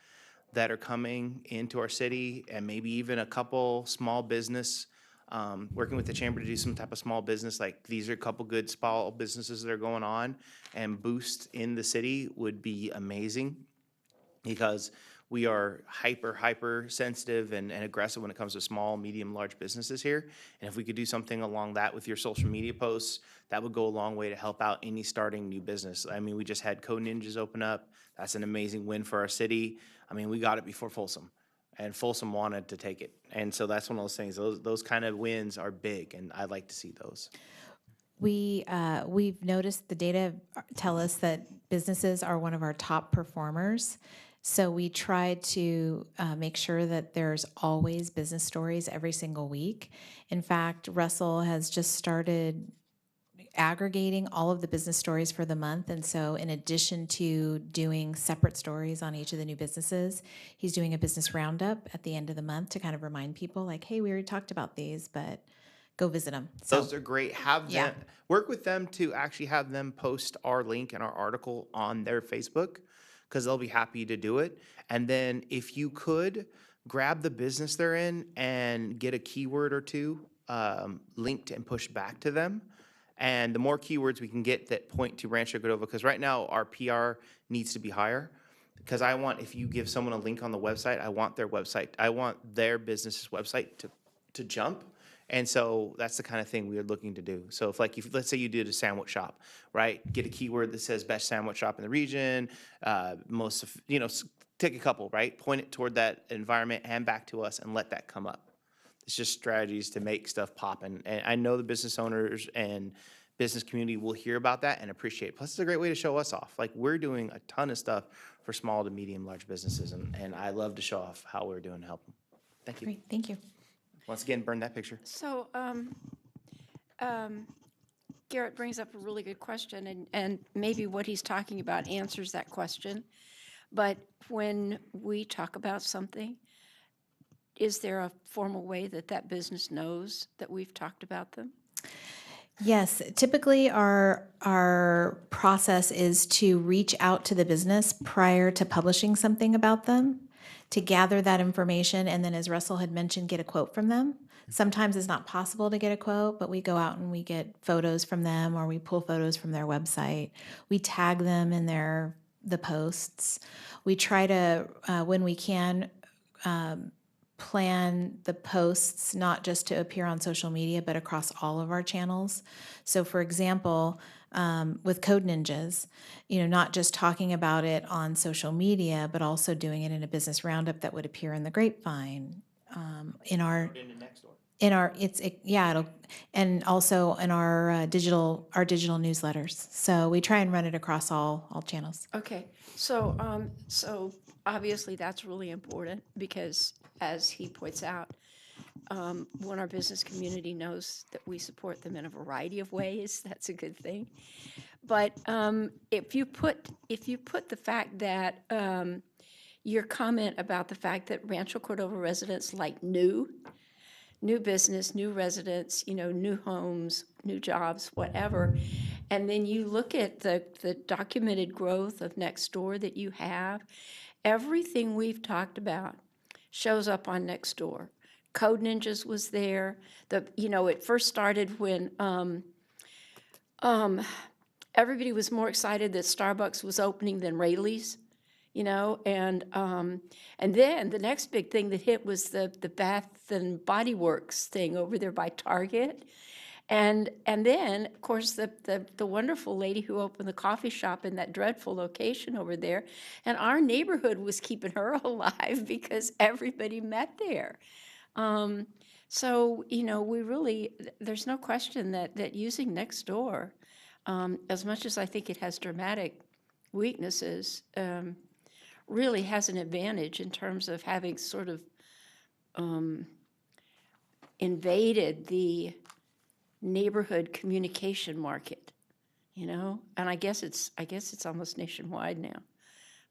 that are coming into our city, and maybe even a couple small business, working with the chamber to do some type of small business, like these are a couple good small businesses that are going on, and boost in the city would be amazing, because we are hyper sensitive and aggressive when it comes to small, medium, large businesses here. And if we could do something along that with your social media posts, that would go a long way to help out any starting new business. I mean, we just had Code Ninjas open up. That's an amazing win for our city. I mean, we got it before Folsom, and Folsom wanted to take it. And so that's one of those things. Those kind of wins are big, and I'd like to see those. We've noticed the data tell us that businesses are one of our top performers. So we try to make sure that there's always business stories every single week. In fact, Russell has just started aggregating all of the business stories for the month. And so in addition to doing separate stories on each of the new businesses, he's doing a business roundup at the end of the month to kind of remind people like, hey, we already talked about these, but go visit them. So, those are great. Have them work with them to actually have them post our link and our article on their Facebook, because they'll be happy to do it. And then if you could grab the business they're in and get a keyword or two linked and pushed back to them. And the more keywords we can get that point to Rancho Cordova, because right now our PR needs to be higher. Because I want, if you give someone a link on the website, I want their website, I want their business's website to jump. And so that's the kind of thing we are looking to do. So if let's say you did a sandwich shop, right? Get a keyword that says best sandwich shop in the region, take a couple, right? Point it toward that environment, hand back to us, and let that come up. It's just strategies to make stuff pop. And I know the business owners and business community will hear about that and appreciate it. Plus, it's a great way to show us off. Like, we're doing a ton of stuff for small to medium, large businesses, and I love to show off how we're doing to help them. Thank you. great, thank you. Once again, burn that picture. So Garrett brings up a really good question, and maybe what he's talking about answers that question. But when we talk about something, is there a formal way that business knows that we've talked about them? Yes, typically our process is to reach out to the business prior to publishing something about them, to gather that information, and then, as Russell had mentioned, get a quote from them. Sometimes it's not possible to get a quote, but we go out and we get photos from them, or we pull photos from their website. We tag them in the posts. We try to, when we can, plan the posts not just to appear on social media, but across all of our channels. So for example, with Code Ninjas, not just talking about it on social media, but also doing it in a business roundup that would appear in the Grapevine, and also in our digital newsletters. So we try and run it across all channels. Okay, so obviously that's really important, because as he points out, when our business community knows that we support them in a variety of ways, that's a good thing. But if you put the fact that your comment about the fact that Rancho Cordova residents like new business, new residents, new homes, new jobs, whatever, and then you look at the documented growth of Nextdoor that you have, everything we've talked about shows up on Nextdoor. Code Ninjas was there. It first started when everybody was more excited that Starbucks was opening than Rayleigh's, and then the next big thing that hit was the Bath and Body Works thing over there by Target. And then, of course, the wonderful lady who opened the coffee shop in that dreadful location over there, and our neighborhood was keeping her alive because everybody met there. So, you know, we really, there's no question that using Nextdoor, as much as I think it has dramatic weaknesses, really has an advantage in terms of having sort of invaded the neighborhood communication market, you know? And I guess it's almost nationwide now.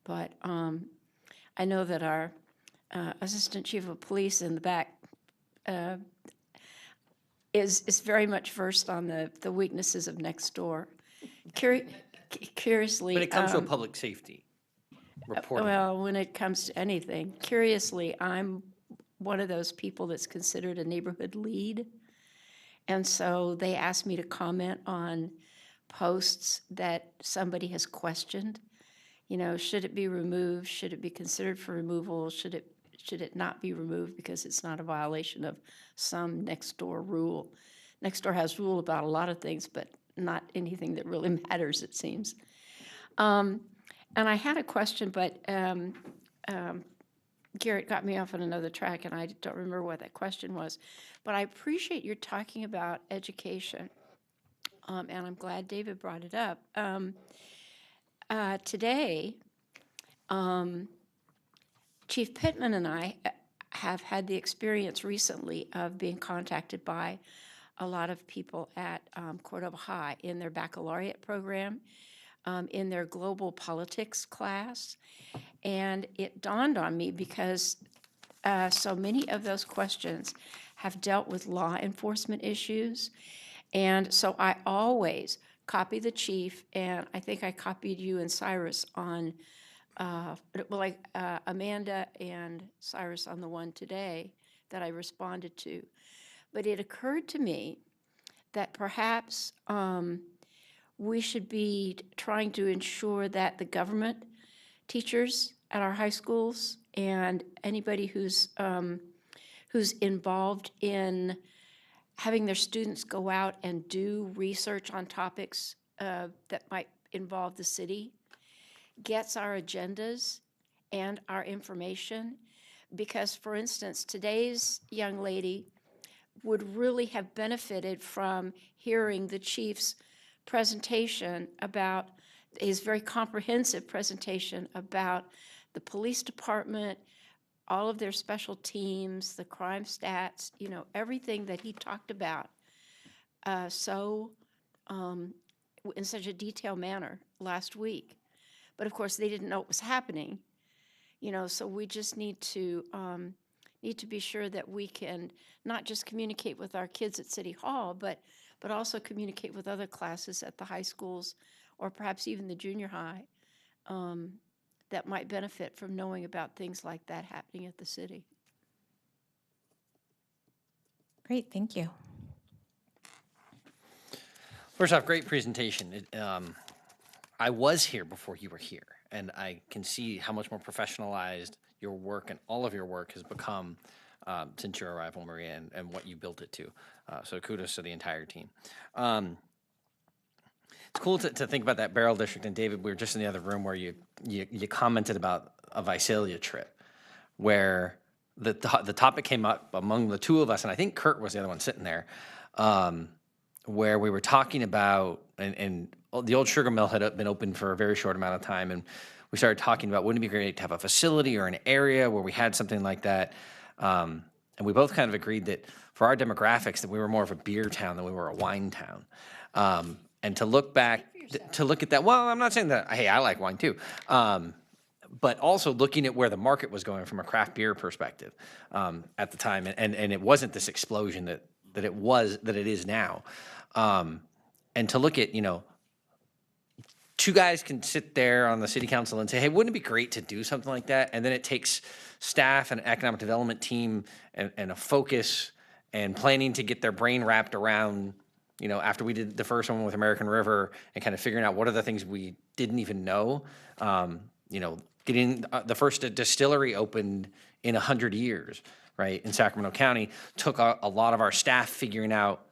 But I know that our Assistant Chief of Police in the back is very much versed on the weaknesses of Nextdoor. Curiously, When it comes to public safety reporting. well, when it comes to anything, curiously, I'm one of those people that's considered a neighborhood lead. And so they asked me to comment on posts that somebody has questioned. You know, should it be removed? Should it be considered for removal? Should it not be removed because it's not a violation of some Nextdoor rule? Nextdoor has rule about a lot of things, but not anything that really matters, it seems. And I had a question, but Garrett got me off on another track, and I don't remember what that question was. But I appreciate your talking about education, and I'm glad David brought it up. Today, Chief Pittman and I have had the experience recently of being contacted by a lot of people at Cordova High in their baccalaureate program, in their global politics class. And it dawned on me because so many of those questions have dealt with law enforcement issues. And so I always copy the chief, and I think I copied you and Cyrus on, Amanda and Cyrus on the one today that I responded to. But it occurred to me that perhaps we should be trying to ensure that the government teachers at our high schools and anybody who's involved in having their students go out and do research on topics that might involve the city gets our agendas and our information. Because, for instance, today's young lady would really have benefited from hearing the chief's presentation about, his very comprehensive presentation about the police department, all of their special teams, the crime stats, you know, everything that he talked about in such a detailed manner last week. But of course, they didn't know it was happening, you know, so we just need to be sure that we can not just communicate with our kids at City Hall, but also communicate with other classes at the high schools or perhaps even the junior high that might benefit from knowing about things like that happening at the city. Great, thank you. First off, great presentation. I was here before you were here, and I can see how much more professionalized your work and all of your work has become since your arrival, Maria, and what you built it to. So kudos to the entire team. It's cool to think about that Barrel District. And David, we were just in the other room where you commented about a Visalia trip, where the topic came up among the two of us, and I think Kurt was the other one sitting there, where we were talking about, and the old sugar mill had been open for a very short amount of time, and we started talking about, wouldn't it be great to have a facility or an area where we had something like that? And we both kind of agreed that for our demographics, that we were more of a beer town than we were a wine town. And to look back, to look at that, well, I'm not saying that, hey, I like wine too. But also looking at where the market was going from a craft beer perspective at the time. And it wasn't this explosion that it is now. And to look at, you know, two guys can sit there on the city council and say, hey, wouldn't it be great to do something like that? And then it takes staff and an economic development team and a focus and planning to get their brain wrapped around, you know, after we did the first one with American River and kind of figuring out what are the things we didn't even know, you know, getting the first distillery opened in 100 years, right, in Sacramento County, took a lot of our staff figuring out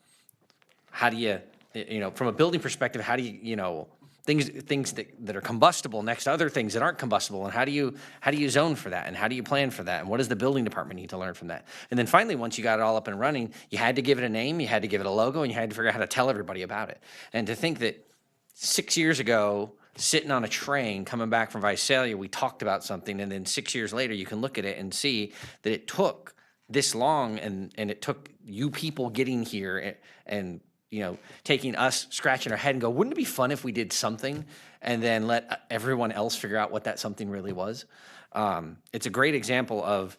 how do you know, from a building perspective, how do you know, things that are combustible next to other things that aren't combustible, and how do you zone for that, and how do you plan for that, and what does the building department need to learn from that? And then finally, once you got it all up and running, you had to give it a name, you had to give it a logo, and you had to figure out how to tell everybody about it. And to think that 6 years ago, sitting on a train coming back from Visalia, we talked about something, and then 6 years later, you can look at it and see that it took this long, and it took you people getting here and taking us, scratching our head and go, wouldn't it be fun if we did something, and then let everyone else figure out what that something really was? It's a great example of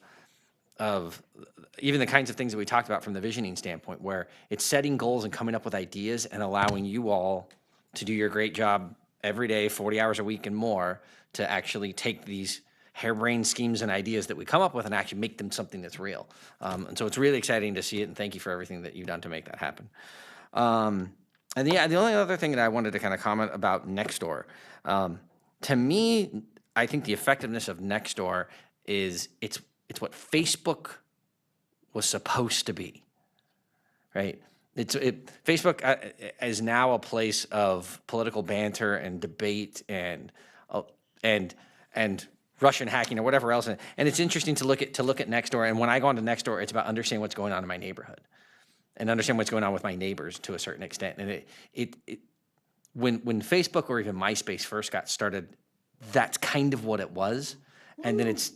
even the kinds of things that we talked about from the visioning standpoint, where it's setting goals and coming up with ideas and allowing you all to do your great job every day, 40 hours a week and more, to actually take these harebrained schemes and ideas that we come up with and actually make them something that's real. And so it's really exciting to see it, and thank you for everything that you've done to make that happen. And yeah, the only other thing that I wanted to kind of comment about Nextdoor, to me, I think the effectiveness of Nextdoor is it's what Facebook was supposed to be, right? Facebook is now a place of political banter and debate and Russian hacking or whatever else. And it's interesting to look at Nextdoor. And when I go onto Nextdoor, it's about understanding what's going on in my neighborhood and understand what's going on with my neighbors to a certain extent. And when Facebook or even MySpace first got started, that's kind of what it was. And then it's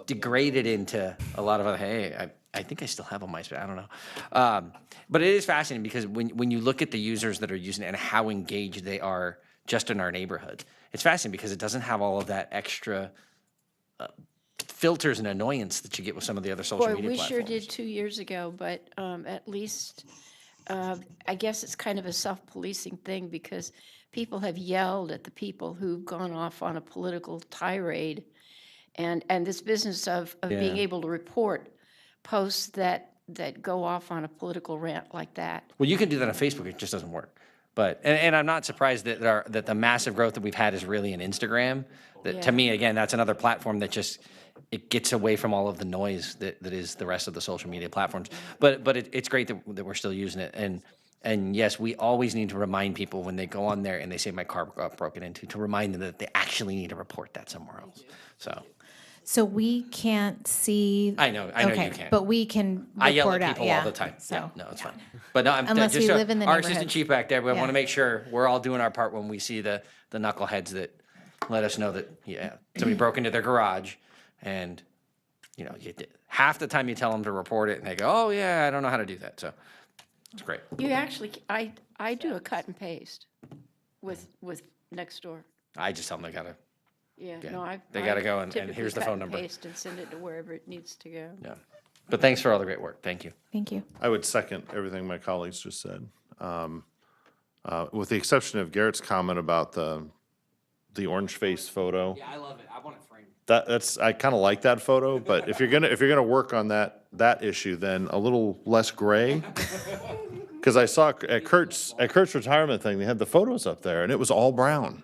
degraded into a lot of other, hey, I think I still have a MySpace, I don't know. But it is fascinating because when you look at the users that are using it and how engaged they are just in our neighborhood, it's fascinating because it doesn't have all of that extra filters and annoyance that you get with some of the other social media platforms. We sure did 2 years ago, but at least I guess it's kind of a self-policing thing because people have yelled at the people who've gone off on a political tirade, and this business of being able to report posts that go off on a political rant like that. Well, you can do that on Facebook. It just doesn't work. But and I'm not surprised that the massive growth that we've had is really in Instagram. That to me, again, that's another platform that just it gets away from all of the noise that is the rest of the social media platforms. But it's great that we're still using it. And yes, we always need to remind people when they go on there and they say my car got broken into, to remind them that they actually need to report that somewhere else. So we can't see. I know okay, you can't. But we can report I yell at out. people Yeah. all the time. So, yeah, no, it's fine. But no, unless we live in the our neighborhood. assistant chief back there, we want Yeah. to make sure we're all doing our part when we see the knuckleheads that let us know that somebody broke into their garage, and half the time you tell them to report it, and they go, "Oh yeah, I don't know how to do that." So it's great. You actually, I do a cut and paste with Nextdoor. I just tell them they gotta. Yeah, Yeah. no, They gotta go and typically here's the cut phone and number. Paste and send it to wherever it needs to go. Yeah. But thanks for all the great work. Thank you. Thank you. I would second everything my colleagues just said, with the exception of Garrett's comment about the orange face photo. Yeah, I love it. I want it framed. That's I kind of like that photo, but if you're gonna work on that issue, then a little less gray. Because I saw at Kurt's retirement thing, they had the photos up there, and it was all brown.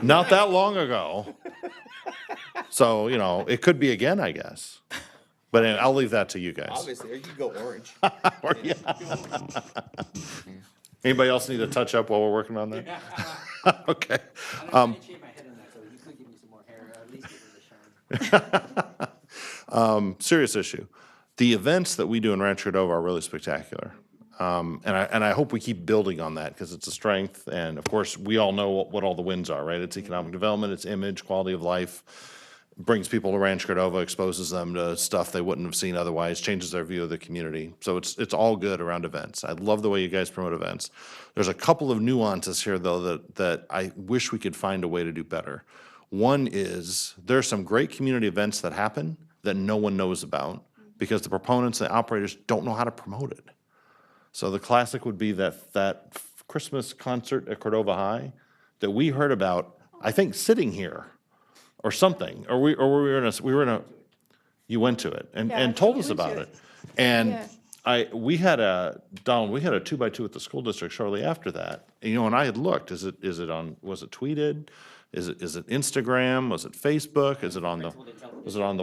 Not that long ago. So it could be again, I guess. But anyway, I'll leave that to you guys. Obviously, or you could go orange. Anybody else need to touch up while we're working on that? Okay. Serious issue. The events that we do in Rancho Cordova are really spectacular. And I hope we keep building on that because it's a strength. And of course, we all know what all the wins are, right? It's economic development, it's image, quality of life, brings people to Rancho Cordova, exposes them to stuff they wouldn't have seen otherwise, changes their view of the community. So it's all good around events. I love the way you guys promote events. There's a couple of nuances here, though, that I wish we could find a way to do better. One is there's some great community events that happen that no one knows about because the proponents and the operators don't know how to promote it. So the classic would be that Christmas concert at Cordova High that we heard about, I think, sitting here or something, or we were in a, you went to it and told us about it. And we had a 2x2 at the school district shortly after that. And, and I had looked, was it tweeted? Is it Instagram? Was it Facebook? Was it on the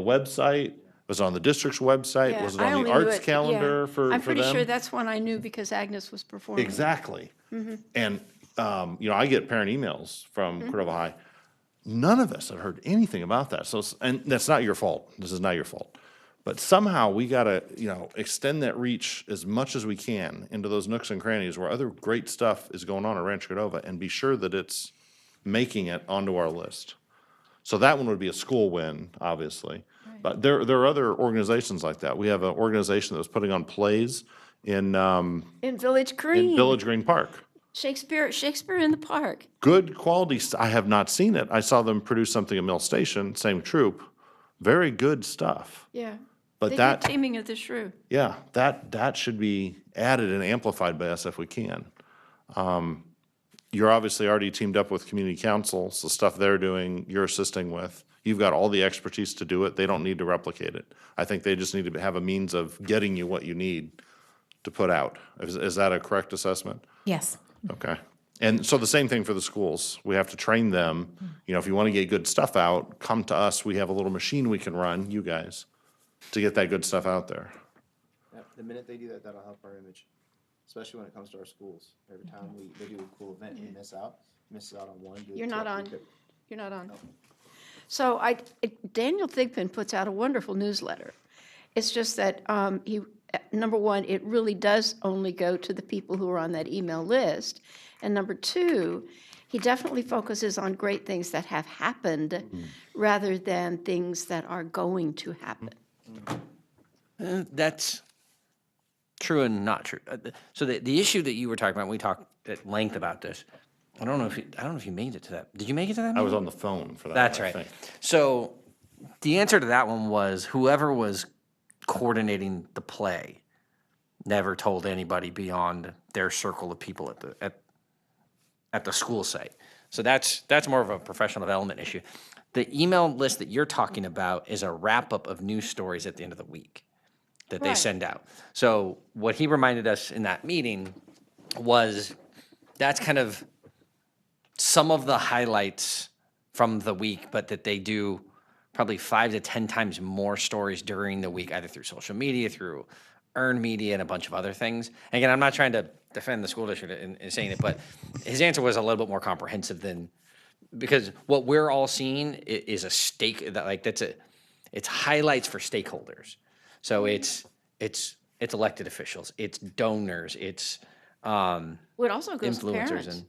website? Was it on the district's website? Yeah, Was it I on only the knew arts calendar for them? I'm pretty sure that's one I knew because Agnes was performing. Exactly. Mhm. And I get parent emails from Cordova High. None of us have heard anything about that. So, and that's not your fault. This is not your fault. But somehow we got to, extend that reach as much as we can into those nooks and crannies where other great stuff is going on at Rancho Cordova and be sure that it's making it onto our list. So that one would be a school win, obviously. But there are other organizations like that. We have an organization that was putting on plays in Village Green. Village Green Park. Shakespeare in the Park. Good quality. I have not seen it. I saw them produce something at Mill Station, same troupe. Very good stuff. Yeah. But They that, did Taming of the Shrew. yeah, that should be added and amplified by us if we can. You're obviously already teamed up with community councils, the stuff they're doing, you're assisting with. You've got all the expertise to do it. They don't need to replicate it. I think they just need to have a means of getting you what you need to put out. Is that a correct assessment? Yes. Okay. And so the same thing for the schools. We have to train them. If you want to get good stuff out, come to us. We have a little machine we can run, you guys, to get that good stuff out there. The minute they do that, that'll help our image, especially when it comes to our schools. Every time they do a cool event, you miss out on one. You're not on. You're not on. So Daniel Thigpen puts out a wonderful newsletter. It's just that number one, it really does only go to the people who are on that email list. And number two, he definitely focuses on great things that have happened rather than things that are going to happen. That's true and not true. So the issue that you were talking about, we talked at length about this. I don't know if you made it to that. Did you make it to that? I was meeting? on the phone for that. That's one, I right. think. So the answer to that one was whoever was coordinating the play never told anybody beyond their circle of people at the school site. So that's more of a professional development issue. The email list that you're talking about is a wrap up of news stories at the end of the week that they send out. So what he reminded us in that meeting was that's kind of some of the highlights from the week, but that they do probably 5 to 10 times more stories during the week, either through social media, through earned media, and a bunch of other things. Again, I'm not trying to defend the school district in saying it, but his answer was a little bit more comprehensive than, because what we're all seeing is a it's highlights for stakeholders. So it's elected officials, it's donors, it's Well, it also goes to influencers, parents. and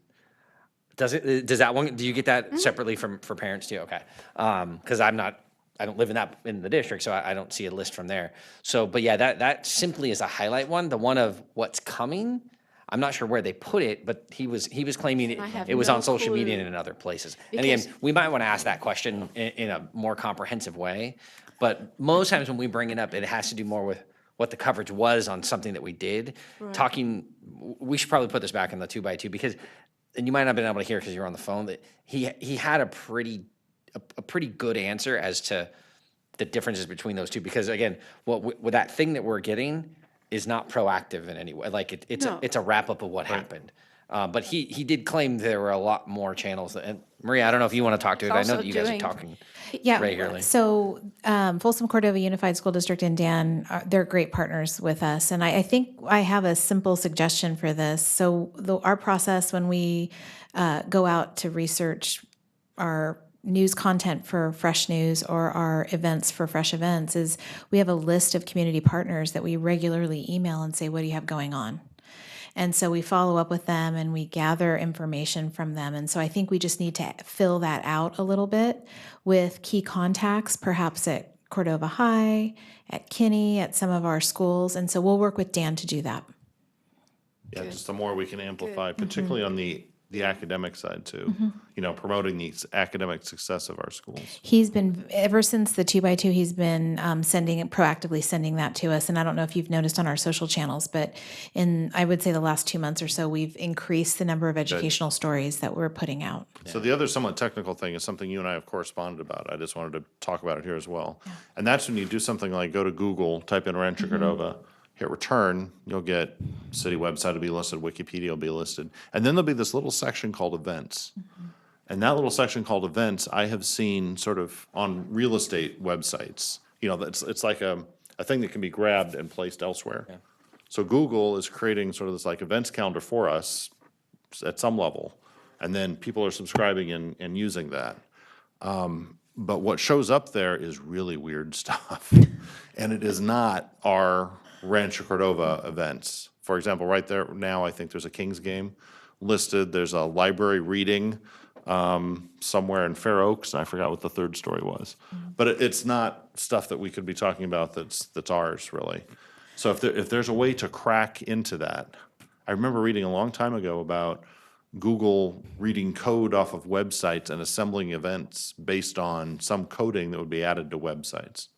does that one, do you get that separately for parents too? Okay. Because I don't live in the district, so I don't see a list from there. So, but yeah, that simply is a highlight one. The one of what's coming, I'm not sure where they put it, but he was claiming it was no on social media clue. and in other places. And again, we might want to ask that question in a more comprehensive way. But most times when we bring it up, it has to do more with what the coverage was on something that we did. Right. We should probably put this back in the 2x2 because, and you might not have been able to hear because you're on the phone, that he had a pretty good answer as to the differences between those two. Because again, with that thing that we're getting is not proactive in any way. Like it's a wrap up of what happened. But he did claim there were a lot more channels. And Maria, I don't know if you want to talk to it. I know that you guys are talking regularly. So Folsom Cordova Unified School District and Dan, they're great partners with us. And I think I have a simple suggestion for this. So our process when we go out to research our news content for Fresh News or our events for Fresh Events is we have a list of community partners that we regularly email and say, what do you have going on? And so we follow up with them and we gather information from them. And so I think we just need to fill that out a little bit with key contacts, perhaps at Cordova High, at Kinney, at some of our schools. And so we'll work with Dan to do that. Yeah, just the more we can amplify, particularly on the academic side too, promoting the academic success of our schools. He's been, ever since the 2x2, he's been proactively sending that to us. And I don't know if you've noticed on our social channels, but I would say the last 2 months or so, we've increased the number of educational stories that we're putting out. So the other somewhat technical thing is something you and I have corresponded about. I just wanted to talk about it here as well. Yeah. And that's when you do something like go to Google, type in Rancho Cordova, hit return, you'll get city website will be listed, Wikipedia will be listed. And then there'll be this little section called events. And that little section called events, I have seen sort of on real estate websites. It's like a thing that can be grabbed and placed elsewhere. Yeah. So Google is creating sort of this like events calendar for us, at some level, and then people are subscribing and using that. But what shows up there is really weird stuff. And it is not our Rancho Cordova events. For example, right there now, I think there's a Kings game listed. There's a library reading somewhere in Fair Oaks, and I forgot what the third story was. But it's not stuff that we could be talking about that's ours, really. So if there's a way to crack into that, I remember reading a long time ago about Google reading code off of websites and assembling events based on some coding that would be added to websites.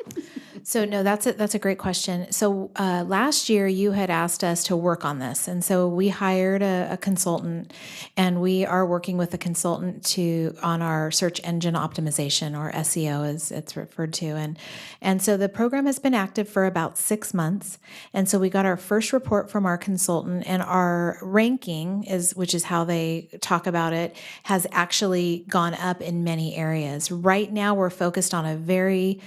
So no, that's a great question. So last year you had asked us to work on this, and so we hired a consultant, and we are working with a consultant on our search engine optimization, or SEO as it's referred to, and so the program has been active for about 6 months, and so we got our first report from our consultant, and our ranking which is how they talk about it, has actually gone up in many areas. Right now we're focused on a very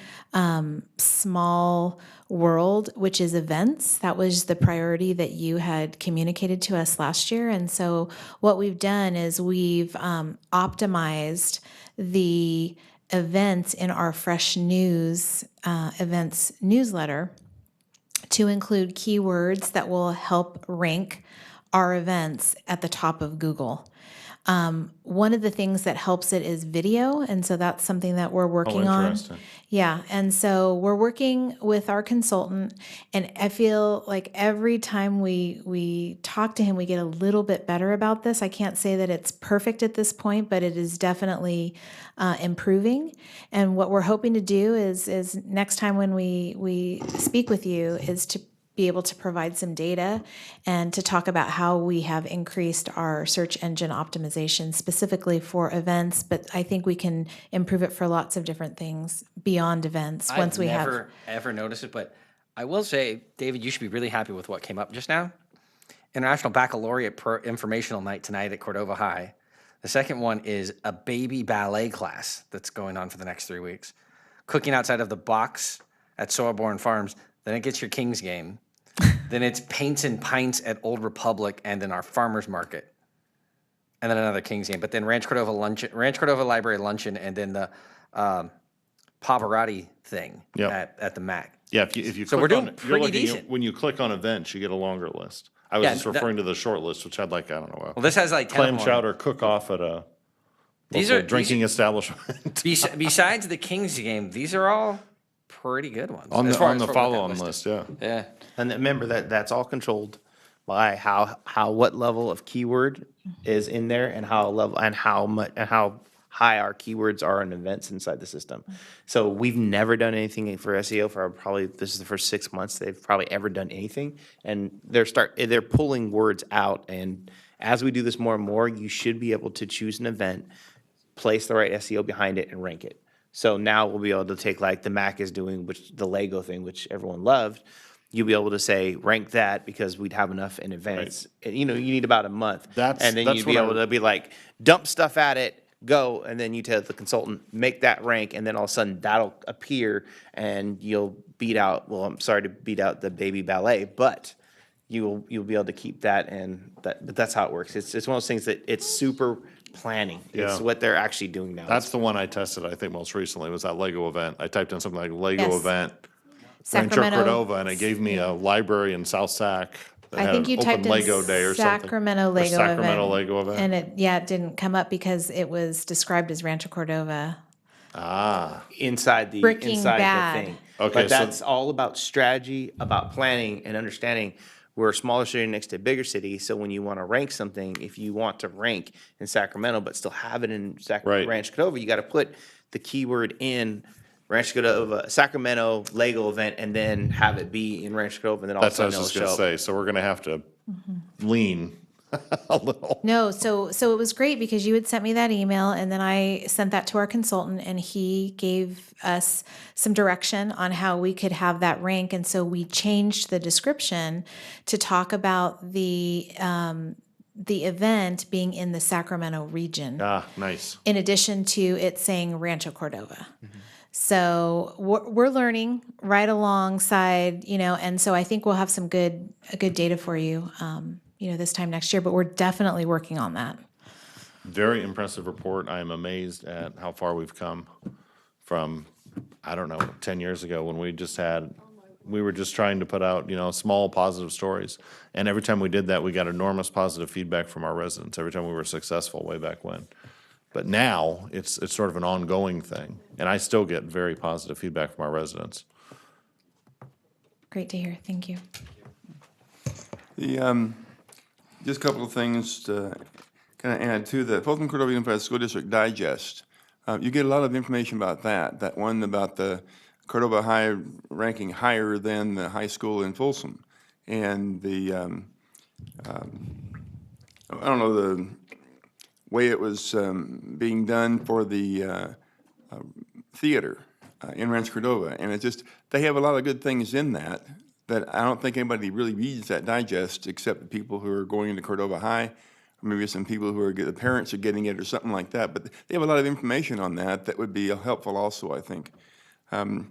small world, which is events. That was the priority that you had communicated to us last year. And so what we've done is we've optimized the events in our Fresh News events newsletter to include keywords that will help rank our events at the top of Google. One of the things that helps it is video, and so that's something that we're working on. Interesting. Yeah, and so we're working with our consultant, and I feel like every time we talk to him, we get a little bit better about this. I can't say that it's perfect at this point, but it is definitely improving. And what we're hoping to do is next time when we speak with you is to be able to provide some data and to talk about how we have increased our search engine optimization specifically for events, but I think we can improve it for lots of different things beyond events once we have. I've never ever noticed it, but I will say, David, you should be really happy with what came up just now. International Baccalaureate Informational Night tonight at Cordova High. The second one is a baby ballet class that's going on for the next 3 weeks. Cooking outside of the box at Sowerborn Farms. Then it gets your Kings game. Then it's Paints and Pints at Old Republic and then our farmers market. And then another Kings game. But then Rancho Cordova Library luncheon, and then the Pavarotti thing at the MAC. Yeah, if you So click we're doing on, pretty looking at- decent. when you click on events, you get a longer list. I was Yeah, just referring to the short list, which had like, I don't know. Well, this has like 10 clam of them. chowder cook-off at a These local are- drinking establishment. Besides the Kings game, these are all pretty good ones. On as the far on as the what follow-on we've got list, listed. yeah. Yeah. And remember that's all controlled by what level of keyword is in there, and how high our keywords are in events inside the system. So we've never done anything for SEO for this is the first 6 months they've probably ever done anything, and they're pulling words out. And as we do this more and more, you should be able to choose an event, place the right SEO behind it, and rank it. So now we'll be able to take like the Mac is doing, which the Lego thing, which everyone loved. You'll be able to say rank that because we'd have enough in advance. And, you need about a month, and then you'd be able to be like dump stuff at it, go, and then you tell the consultant make that rank, and then all of a sudden that'll appear, and you'll beat out. Well, I'm sorry to beat out the baby ballet, but you'll be able to keep that, but that's how it works. It's one of those things that it's super planning. It's Yeah. what they're actually doing now. That's the one I tested, I think, most recently, was that Lego event. I typed in something like Lego Yes. event, Rancho Sacramento. Cordova, and it gave me a library in South Sac that I had think an you open typed in Lego day or something. Sacramento Or Lego Sacramento event, Lego event. and it didn't come up because it was described as Rancho Cordova. Inside Breaking Bad. the thing. Okay, But so- that's all about strategy, about planning and understanding. We're a smaller city next to a bigger city, so when you want to rank something, if you want to rank in Sacramento but still have it in Rancho Cordova, you got to put the keyword in Rancho Cordova, Sacramento Lego event, and then have it be in Rancho Cordova, and then all That's of what a I was sudden just it'll gonna show. say, so we're gonna have to lean a little. No, so it was great because you had sent me that email, and then I sent that to our consultant, and he gave us some direction on how we could have that rank. And so we changed the description to talk about the event being in the Sacramento region, Nice. in addition to it saying Rancho Cordova. So we're learning right alongside, and so I think we'll have some good data for you this time next year, but we're definitely working on that. Very impressive report. I am amazed at how far we've come from, I don't know, 10 years ago when we were just trying to put out, small positive stories. And every time we did that, we got enormous positive feedback from our residents, every time we were successful way back when. But now, it's sort of an ongoing thing, and I still get very positive feedback from our residents. Great to hear. Thank you. Just a couple of things to kind of add to the Folsom Cordova Unified School District Digest. You get a lot of information about that one about the Cordova High ranking higher than the high school in Folsom. And I don't know, the way it was being done for the theater in Rancho Cordova. And they have a lot of good things in that I don't think anybody really reads that digest except the people who are going into Cordova High, or maybe some people the parents are getting it or something like that. But they have a lot of information on that would be helpful also, I think. A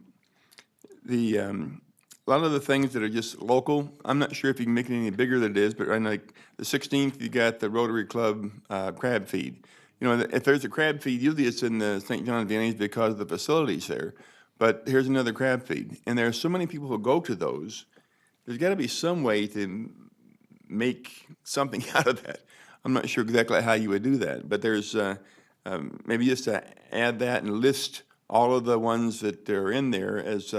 lot of the things that are just local, I'm not sure if you can make it any bigger than it is, but right now, like the 16th, you got the Rotary Club crab feed. If there's a crab feed, usually it's in the St. John Vianney's because of the facilities there. But here's another crab feed. And there are so many people who go to those, there's got to be some way to make something out of that. I'm not sure exactly how you would do that, but there's maybe just to add that and list all of the ones that are in there as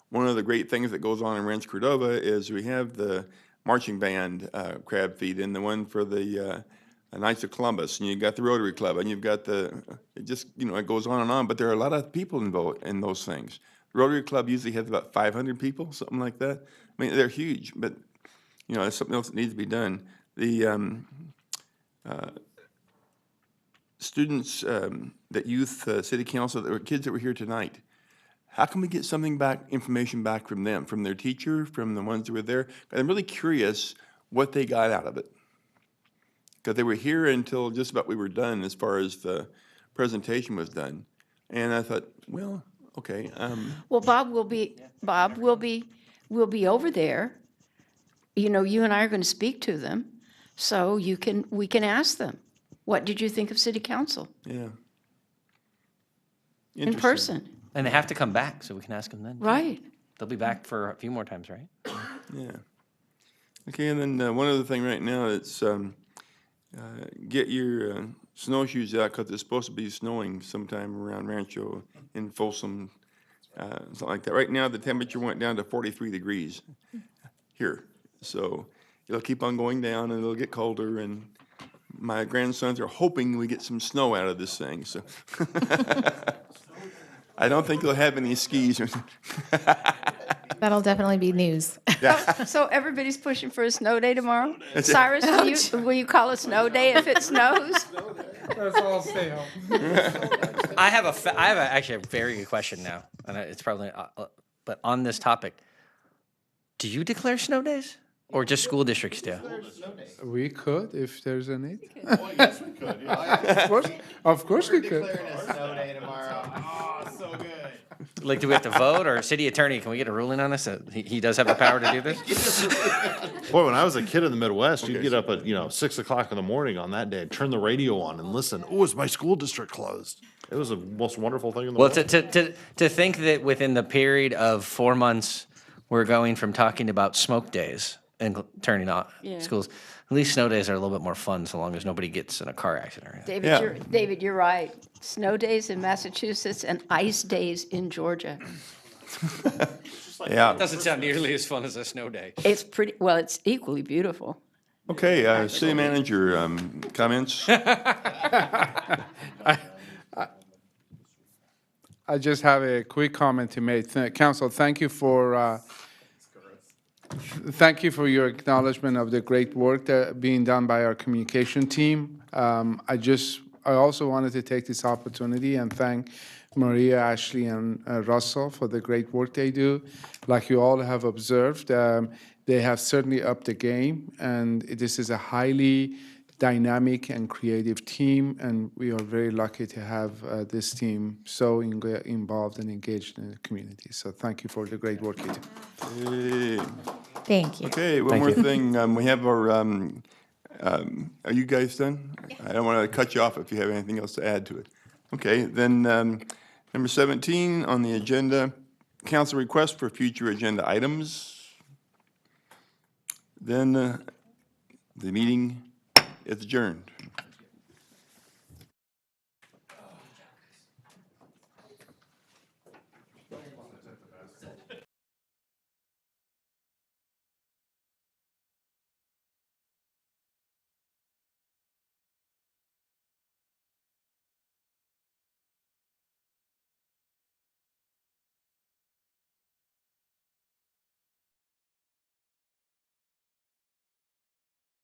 one of the great things that goes on in Rancho Cordova is we have the marching band crab feed and the one for the Knights of Columbus, and you've got the Rotary Club, and you've got it goes on and on, but there are a lot of people involved in those things. The Rotary Club usually has about 500 people, something like that. I mean, they're huge, but, there's something else that needs to be done. The students, that youth city council, there were kids that were here tonight. How can we get information back from them, from their teacher, from the ones that were there? I'm really curious what they got out of it. Because they were here until just about we were done as far as the presentation was done. And I thought, well, okay. Well, Bob will be over there. You and I are going to speak to them, so we can ask them, what did you think of city council? Yeah. In person. And they have to come back, so we can ask them then. Right. They'll be back for a few more times, right? Yeah. Okay, and then one other thing right now, it's get your snowshoes out because it's supposed to be snowing sometime around Rancho in Folsom, something like that. Right now, the temperature went down to 43 degrees here. So it'll keep on going down and it'll get colder, and my grandsons are hoping we get some snow out of this thing. So I don't think they'll have any skis. That'll definitely be news. So everybody's pushing for a snow day tomorrow? Cyrus, will you call a snow day if it snows? Let's all stay home. I have actually a very good question now, and it's probably, but on this topic, do you declare snow days, or just school districts do? We could if there's a need. Oh, yes, we could. Yeah. Of course we could. a snow day tomorrow. Oh, so good. Like, do we have to vote, or city attorney, can we get a ruling on this? He does have the power to do this? Boy, when I was a kid in the Midwest, you'd get up at 6 o'clock in the morning on that day, turn the radio on, and listen. Oh, is my school district closed? It was the most wonderful thing in the world. Well, to think that within the period of 4 months, we're going from talking about smoke days and turning off schools. At least snow days are a little bit more fun, so long as nobody gets in a car accident or anything. David, you're right. Snow days in Massachusetts and ice days in Georgia. Yeah. It doesn't sound nearly as fun as a snow day. It's it's equally beautiful. Okay, city manager, comments? I just have a quick comment to make. Council, thank you for your acknowledgement of the great work that being done by our communication team. I also wanted to take this opportunity and thank Maria, Ashley, and Russell for the great work they do. Like you all have observed, they have certainly upped the game, and this is a highly dynamic and creative team, and we are very lucky to have this team so involved and engaged in the community. So thank you for the great work you do. Hey. Thank you. Okay, one Thank more you. thing. We have our, are you guys done? I don't want to cut you off if you have anything else to add to it. Okay, then number 17 on the agenda, council request for future agenda items. Then the meeting is adjourned.